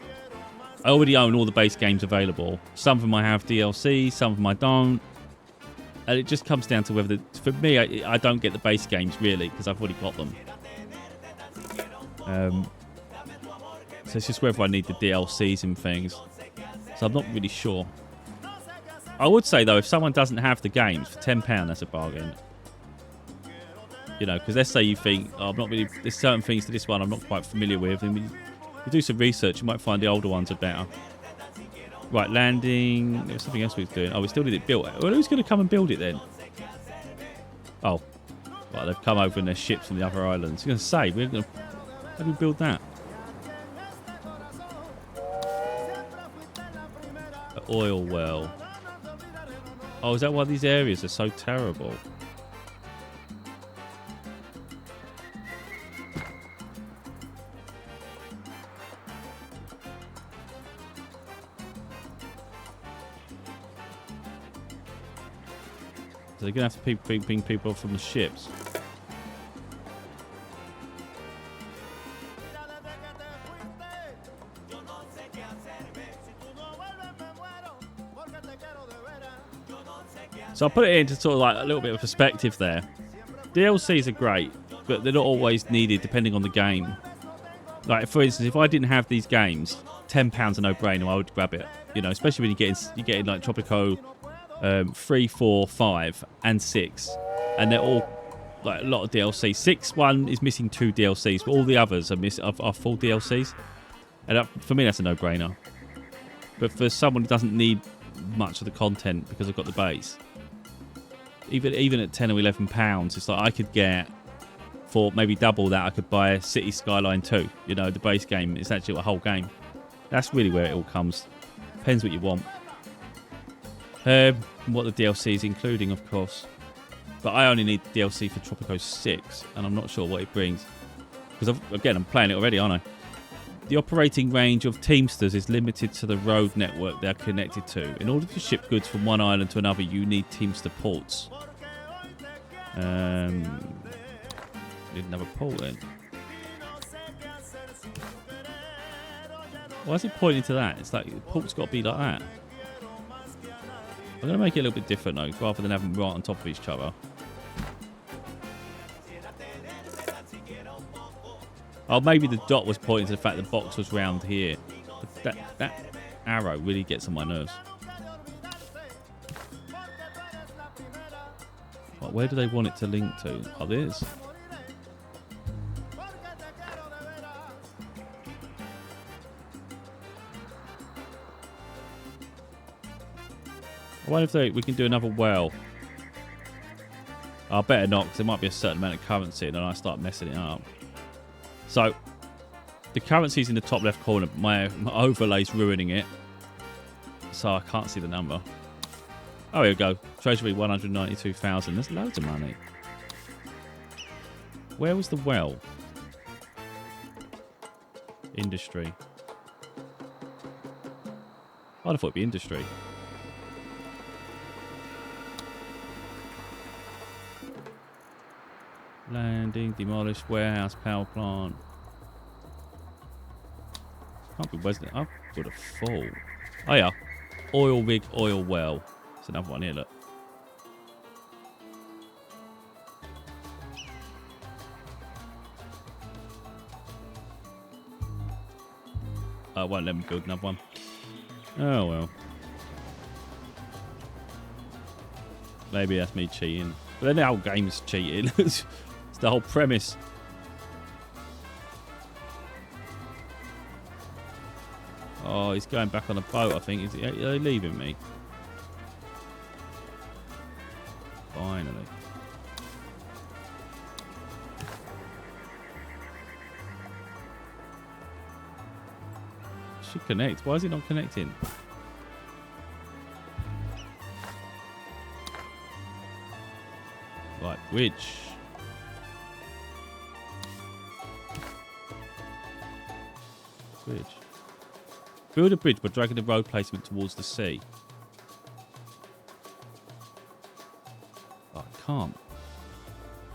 I already own all the base games available. Some of them I have DLC, some of them I don't. And it just comes down to whether... For me, I don't get the base games, really, because I've already got them. So it's just whether I need the DLCs and things. So I'm not really sure. I would say, though, if someone doesn't have the games, for £10, that's a bargain. You know, because let's say you think, oh, I'm not really... There's certain things to this one I'm not quite familiar with. And you do some research, you might find the older ones are better. Right, landing... There's something else we were doing. Oh, we still need it built. Well, who's going to come and build it then? Oh. Right, they've come over in their ships from the other islands. I was going to say, we're going to... How do we build that? An oil well. Oh, is that why these areas are so terrible? So they're going to have to bring people from the ships. So I'll put it into sort of like a little bit of perspective there. DLCs are great, but they're not always needed depending on the game. Like, for instance, if I didn't have these games, £10 a no-brainer, I would grab it. You know, especially when you're getting like Tropico 3, 4, 5, and 6, and they're all like a lot of DLC. 6 one is missing 2 DLCs, but all the others are full DLCs, and for me that's a no-brainer. But for someone who doesn't need much of the content because I've got the base, even at £10 or £11, it's like I could get for maybe double that. I could buy City Skyline 2. You know, the base game is actually a whole game. That's really where it all comes. Depends what you want. What the DLC is including, of course. But I only need DLC for Tropico 6, and I'm not sure what it brings. Because, again, I'm playing it already, aren't I? The operating range of Teamsters is limited to the road network they are connected to. In order to ship goods from one island to another, you need Teamster ports. Need another port then. Why is it pointing to that? It's like the port's got to be like that. I'm going to make it a little bit different though, rather than having them right on top of each other. Oh, maybe the dot was pointing to the fact the box was round here. But that arrow really gets on my nerves. Right, where do they want it to link to? Oh, there's. I wonder if we can do another well. I better not, because there might be a certain amount of currency and then I start messing it up. So, the currency's in the top left corner, but my overlay's ruining it. So I can't see the number. Oh, here we go. Treasury 192,000. There's loads of money. Where was the well? Industry. I'd have thought it'd be industry. Landing, demolished warehouse, power plant. Can't be wasn't it? I've got a full. Oh yeah. Oil rig, oil well. There's another one here, look. I won't let me build another one. Oh well. Maybe that's me cheating. But then the whole game's cheating. It's the whole premise. Oh, he's going back on the boat, I think. Are they leaving me? Finally. Should connect. Why is it not connecting? Right, bridge. Bridge. Build a bridge by dragging the road placement towards the sea. Oh, I can't.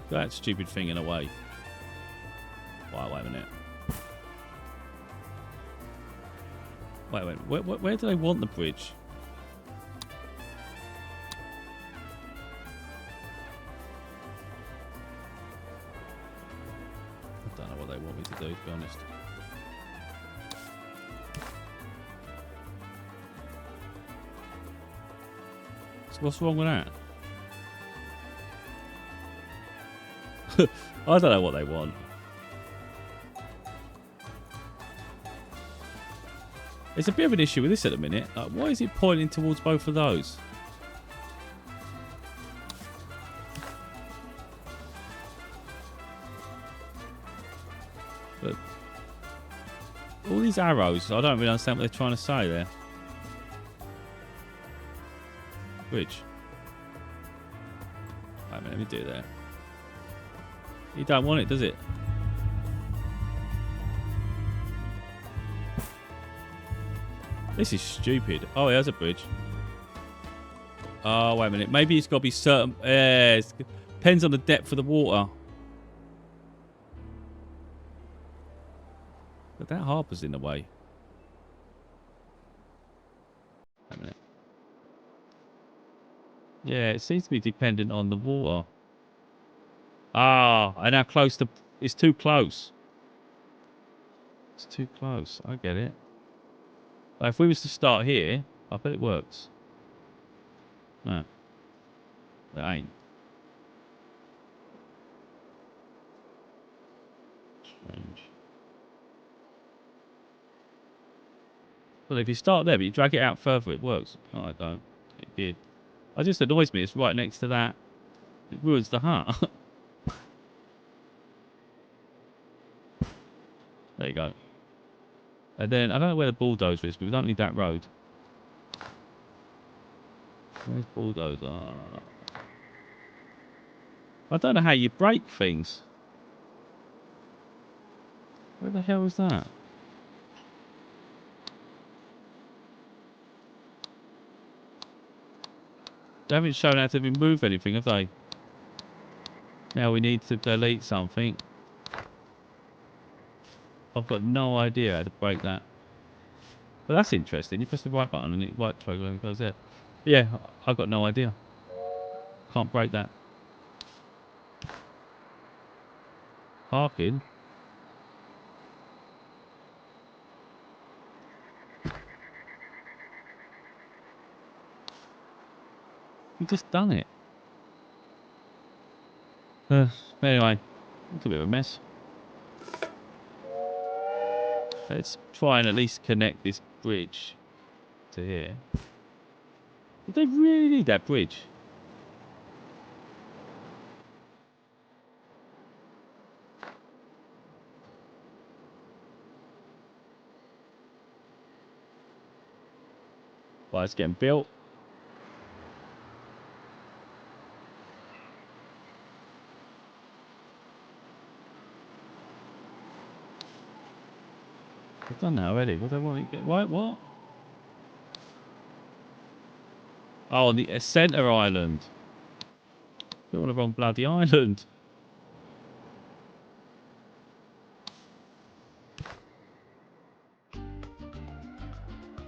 Put that stupid thing in a way. Wait a minute. Wait. Where do they want the bridge? I don't know what they want me to do, to be honest. So what's wrong with that? I don't know what they want. It's a bit of an issue with this at the minute. Like, why is it pointing towards both of those? But all these arrows, I don't really understand what they're trying to say there. Bridge. Wait a minute, let me do that. You don't want it, does it? This is stupid. Oh, there's a bridge. Oh, wait a minute. Maybe it's got to be certain... it depends on the depth of the water. But that harbour's in the way. Wait a minute. Yeah, it seems to be dependent on the water. Ah, and how close to... It's too close. It's too close. I get it. If we was to start here, I bet it works. No. It ain't. Strange. Well, if you start there, but you drag it out further, it works. Oh, I don't. It did. It just annoys me. It's right next to that. It ruins the heart. There you go. And then, I don't know where the bulldozer is, but we don't need that road. Where's bulldozer? I don't know how you break things. Where the hell is that? They haven't shown how to remove anything, have they? Now we need to delete something. I've got no idea how to break that. But that's interesting. You press the right button and it right trigger and it goes there. Yeah, I've got no idea. Can't break that. Parking. You've just done it. Anyway, it's a bit of a mess. Let's try and at least connect this bridge to here. Did they really need that bridge? Well, it's getting built. I've done that already. What do I want to get? What? Oh, on the centre island. We're on the wrong bloody island.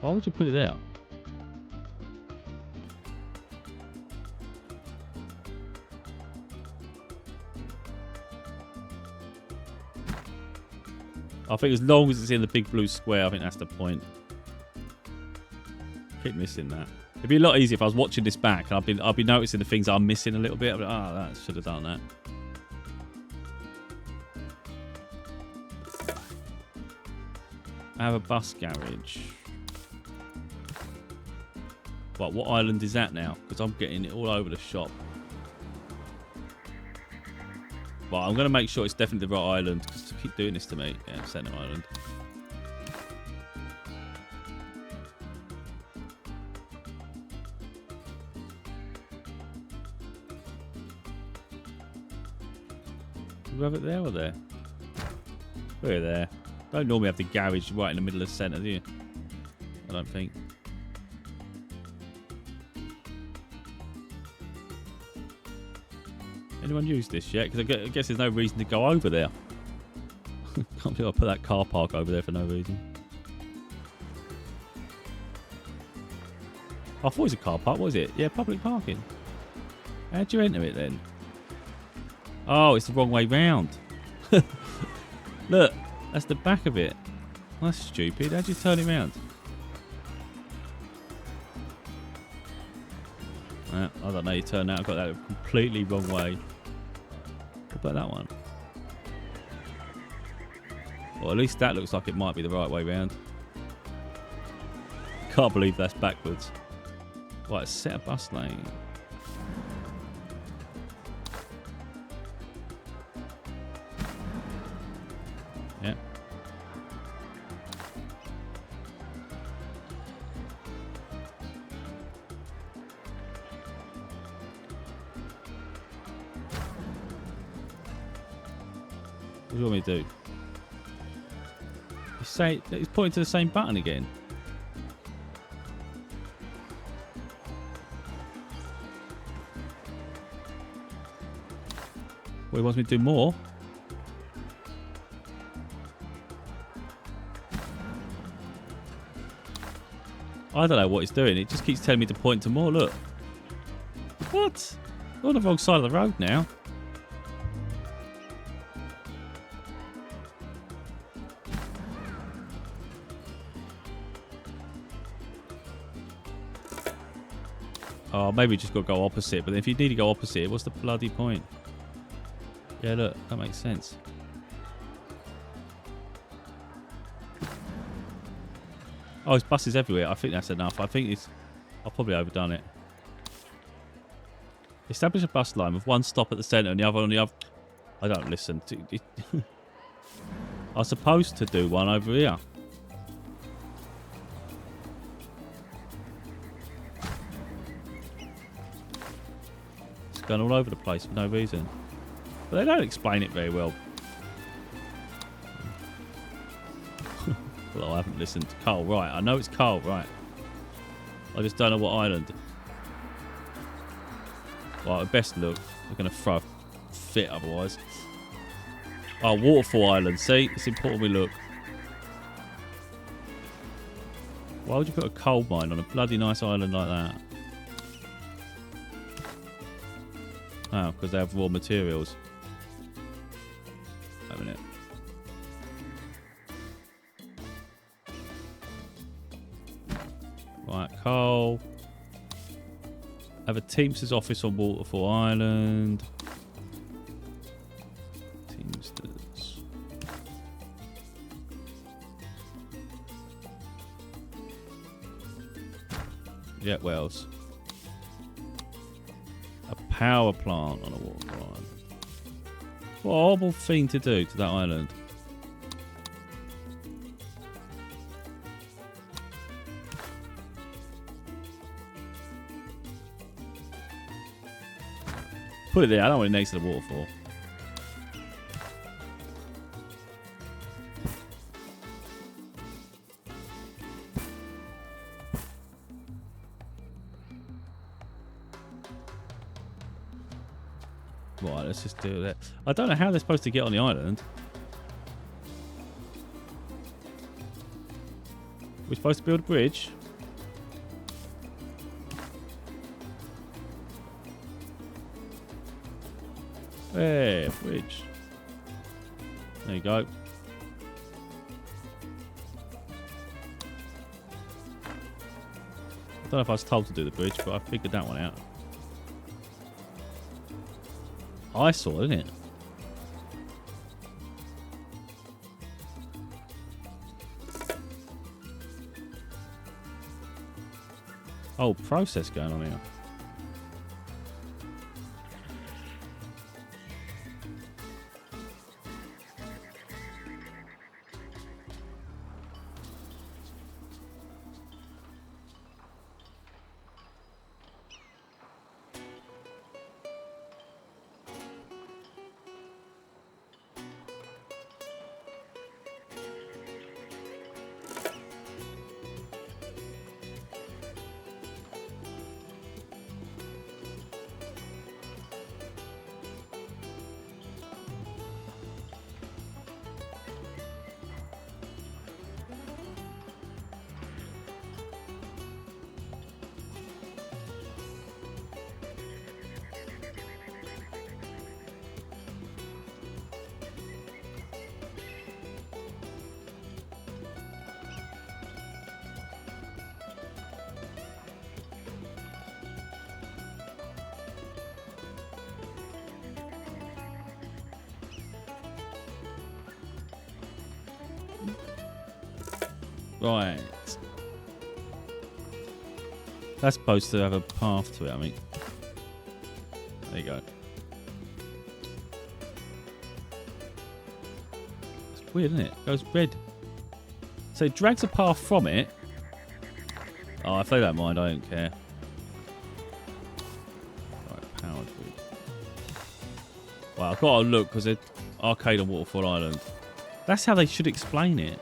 Why would you put it there? I think as long as it's in the big blue square, I think that's the point. Keep missing that. It'd be a lot easier if I was watching this back and I'll be noticing the things I'm missing a little bit. I'll be like, oh, that should have done that. I have a bus garage. But what island is that now? Because I'm getting it all over the shop. But I'm going to make sure it's definitely the right island. Because they keep doing this to me. Yeah, Centre Island. Do we have it there or there? We're there. Don't normally have the garage right in the middle of the centre, do you? I don't think. Anyone used this yet? Because I guess there's no reason to go over there. Can't believe I put that car park over there for no reason. I thought it was a car park, was it? Yeah, public parking. How'd you enter it then? Oh, it's the wrong way round. Look, that's the back of it. That's stupid. How'd you turn it round? I don't know. You turned out. I got that completely wrong way. What about that one? Well, at least that looks like it might be the right way round. Can't believe that's backwards. Right, set a bus lane. Yeah. What do you want me to do? You say it's pointing to the same button again. Well, he wants me to do more. I don't know what it's doing. It just keeps telling me to point to more. Look. What? We're on the wrong side of the road now. Oh, maybe we just got to go opposite. But if you need to go opposite, what's the bloody point? Yeah, look. That makes sense. Oh, there's buses everywhere. I think that's enough. I think I've probably overdone it. Establish a bus line with one stop at the centre and the other on the other. I don't listen. I was supposed to do one over here. It's going all over the place for no reason. But they don't explain it very well. Well, I haven't listened to Carl. Right, I know it's Carl. Right. I just don't know what island. Well, at best look, we're going to throw a fit otherwise. Oh, Waterfall Island. See? It's important we look. Why would you put a coal mine on a bloody nice island like that? Oh, because they have raw materials. Wait a minute. Right, coal. Have a Teamsters office on Waterfall Island. Teamsters. Yeah, what else? A power plant on a Waterfall Island. What a horrible thing to do to that island. Put it there. I don't want it next to the waterfall. Right, let's just do that. I don't know how they're supposed to get on the island. We're supposed to build a bridge. Hey, bridge. There you go. don't know if I was told to do the bridge, but I figured that one out. I saw, isn't it? Oh, process going on here. Right. That's supposed to have a path to it, I mean. There you go. It's weird, isn't it? It goes red. So it drags a path from it. Oh, if they don't mind, I don't care. Right, powered food. Well, I've got to look because it's Arcade on Waterfall Island. That's how they should explain it.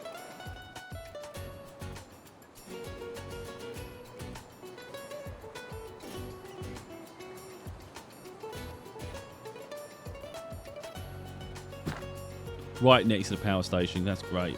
Right next to the power station. That's great.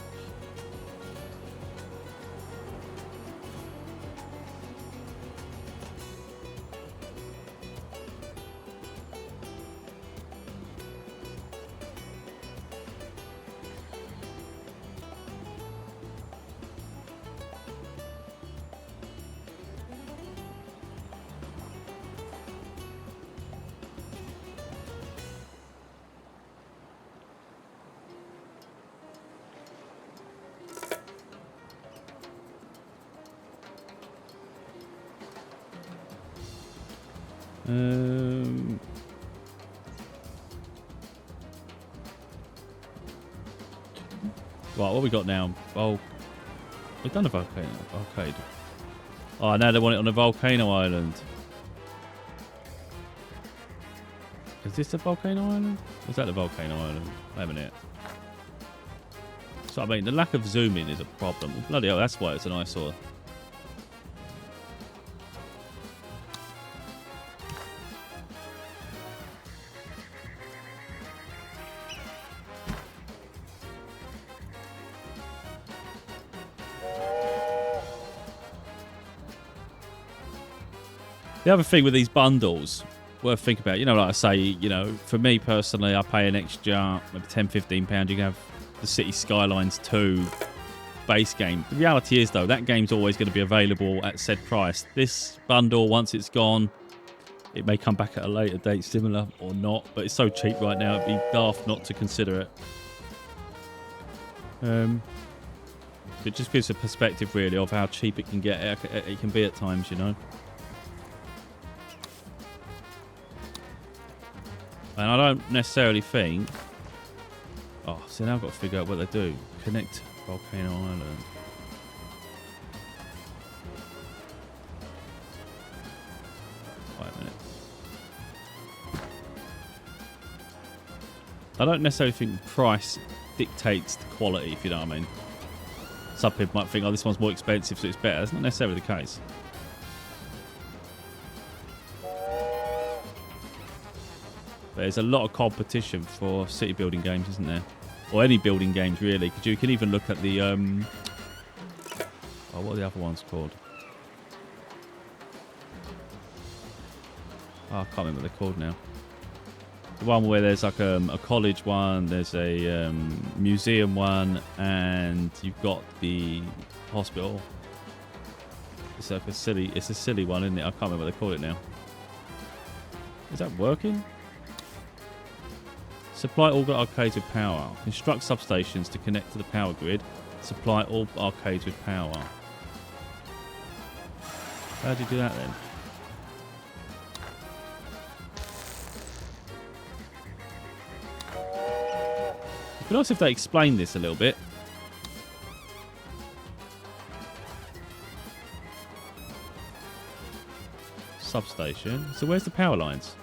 Right, what we got now? Oh, we've done a volcano arcade. Oh, now they want it on a volcano island. Is this a volcano island? Or is that the volcano island? Wait a minute. So I mean, the lack of zooming is a problem. Well, bloody hell, that's why it's an eyesore. The other thing with these bundles, worth thinking about, you know, like I say, you know, for me personally, I pay an extra maybe £10, £15. You can have the City Skylines 2 base game. The reality is, though, that game's always going to be available at said price. This bundle, once it's gone, it may come back at a later date, similar or not, but it's so cheap right now, it'd be daft not to consider it. It just gives a perspective, really, of how cheap it can get. It can be at times, you know. And I don't necessarily think... Oh, so now I've got to figure out what they do. Connect Volcano Island. Wait a minute. I don't necessarily think price dictates the quality, if you know what I mean. Some people might think, oh, this one's more expensive, so it's better. That's not necessarily the case. There's a lot of competition for city building games, isn't there? Or any building games, really. Because you can even look at the... Oh, what are the other ones called? Oh, I can't remember what they're called now. The one where there's like a college one, there's a museum one, and you've got the hospital. It's like a silly one, isn't it? I can't remember what they call it now. Is that working? Supply all arcades with power. Construct substations to connect to the power grid. Supply all arcades with power. How do you do that then? It'd be nice if they explained this a little bit. Substation. So where's the power lines?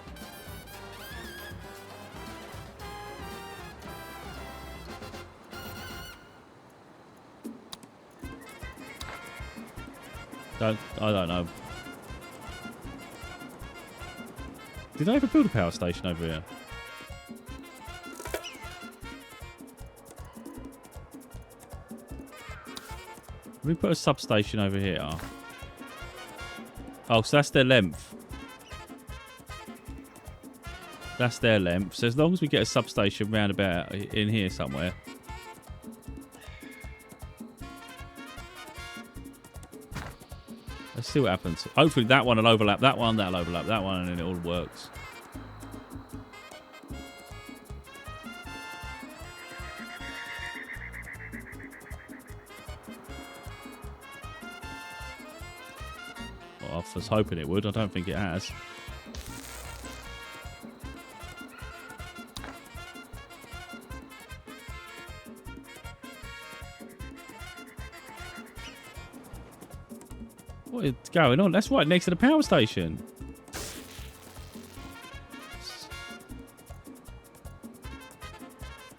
I don't know. Did I ever build a power station over here? We put a substation over here. Oh, so that's their length. That's their length. So as long as we get a substation round about in here somewhere. Let's see what happens. Hopefully that one will overlap that one, that'll overlap that one, and then it all works. Well, I was hoping it would. I don't think it has. What is going on? That's right next to the power station.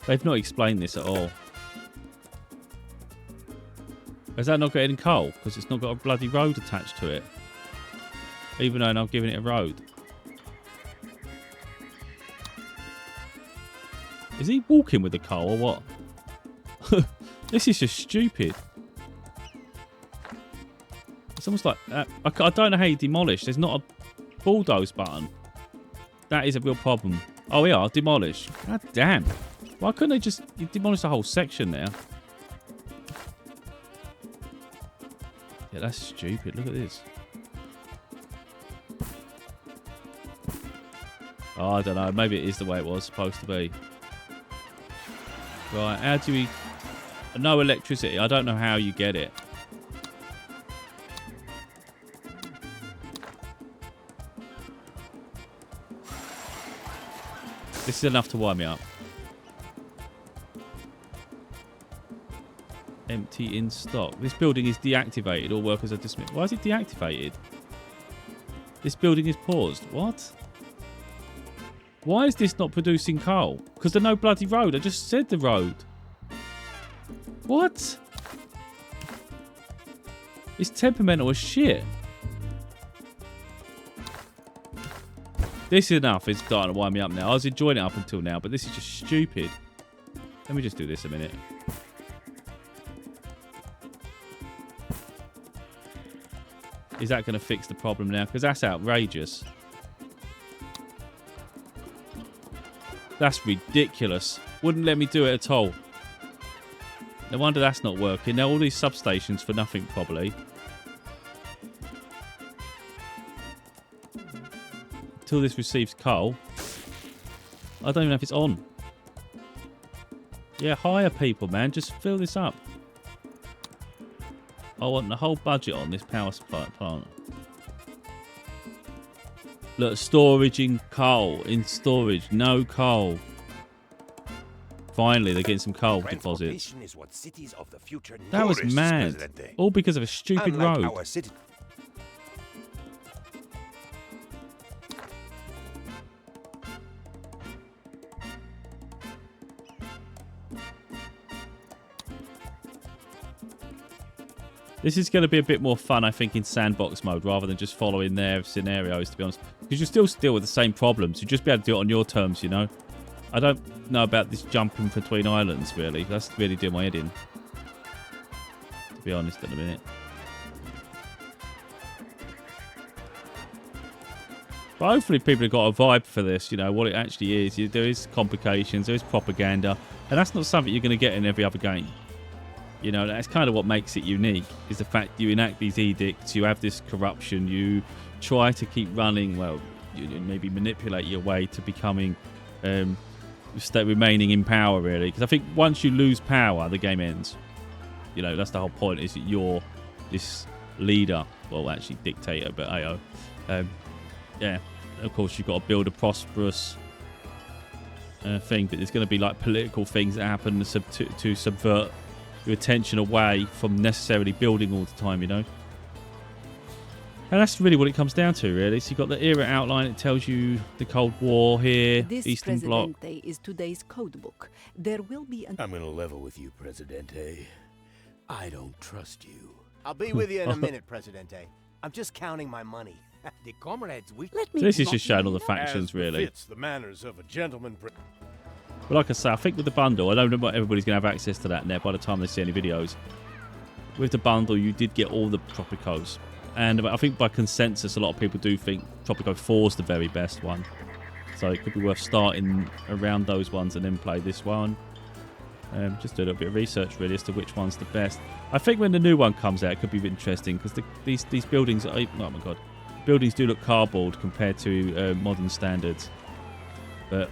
They've not explained this at all. Has that not got any coal? Because it's not got a bloody road attached to it. Even though I'm giving it a road. Is he walking with the coal or what? This is just stupid. It's almost like... I don't know how you demolish. There's not a bulldoze button. That is a real problem. Oh, we are. Demolish. God damn. Why couldn't they just demolish the whole section there? Yeah, that's stupid. Look at this. Oh, I don't know. Maybe it is the way it was supposed to be. Right, how do we... No electricity. I don't know how you get it. This is enough to wind me up. Empty in stock. This building is deactivated. All workers are dismissed. Why is it deactivated? This building is paused. What? Why is this not producing coal? Because there's no bloody road. I just said the road. What? It's temperamental as shit. This is enough. It's starting to wind me up now. I was enjoying it up until now, but this is just stupid. Let me just do this a minute. Is that going to fix the problem now? Because that's outrageous. That's ridiculous. Wouldn't let me do it at all. No wonder that's not working. Now all these substations for nothing, probably. Until this receives coal. I don't even know if it's on. Yeah, hire people, man. Just fill this up. I want the whole budget on this power supply plant. Look, storage in coal. In storage, no coal. Finally, they're getting some coal deposits. Is what cities of the future That was nourish, mad. Presidente. All because of a stupid Unlike road. our city- This is going to be a bit more fun, I think, in sandbox mode rather than just following their scenarios, to be honest. Because you still deal with the same problems. You just be able to do it on your terms, you know. I don't know about this jumping between islands, really. That's really doing my head in. To be honest, in a minute. But hopefully people have got a vibe for this, you know, what it actually is. There is complications, there is propaganda. And that's not something you're going to get in every other game. You know, that's kind of what makes it unique, is the fact you enact these edicts, you have this corruption, you try to keep running, well, you maybe manipulate your way to becoming, remaining in power, really. Because I think once you lose power, the game ends. You know, that's the whole point, is that you're this leader, well, actually dictator, but AO. Yeah, of course, you've got to build a prosperous thing, but there's going to be like political things that happen to subvert your attention away from necessarily building all the time, you know. And that's really what it comes down to, really. So you've got the era outline. It tells you the Cold War here, This Eastern Bloc. Presidente is today's codebook. There will be an... I'm gonna level with you, Presidente. I don't trust you. I'll be with you in a minute, Presidente. I'm just counting my money. The comrades wish. Let me So this is not just showing all the be- factions, really. Fits the manners of a gentleman. But like I say, I think with the bundle, I don't know what everybody's going to have access to that net by the time they see any videos. With the bundle, you did get all the Tropicos. And I think by consensus, a lot of people do think Tropico 4 is the very best one. So it could be worth starting around those ones and then play this one. Just do a little bit of research, really, as to which one's the best. I think when the new one comes out, it could be interesting, because these buildings, oh my god, buildings do look cardboard compared to modern standards. But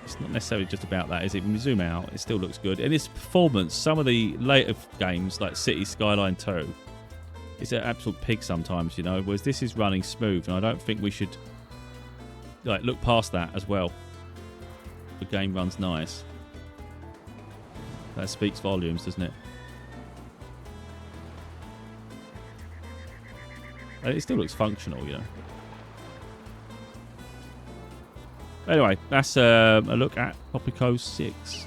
it's not necessarily just about that, is it? When we zoom out, it still looks good. And its performance, some of the later games, like City Skyline 2, it's an absolute pig sometimes, you know, whereas this is running smooth, and I don't think we should like look past that as well. The game runs nice. That speaks volumes, doesn't it? It still looks functional, you know. Anyway, that's a look at Tropico 6.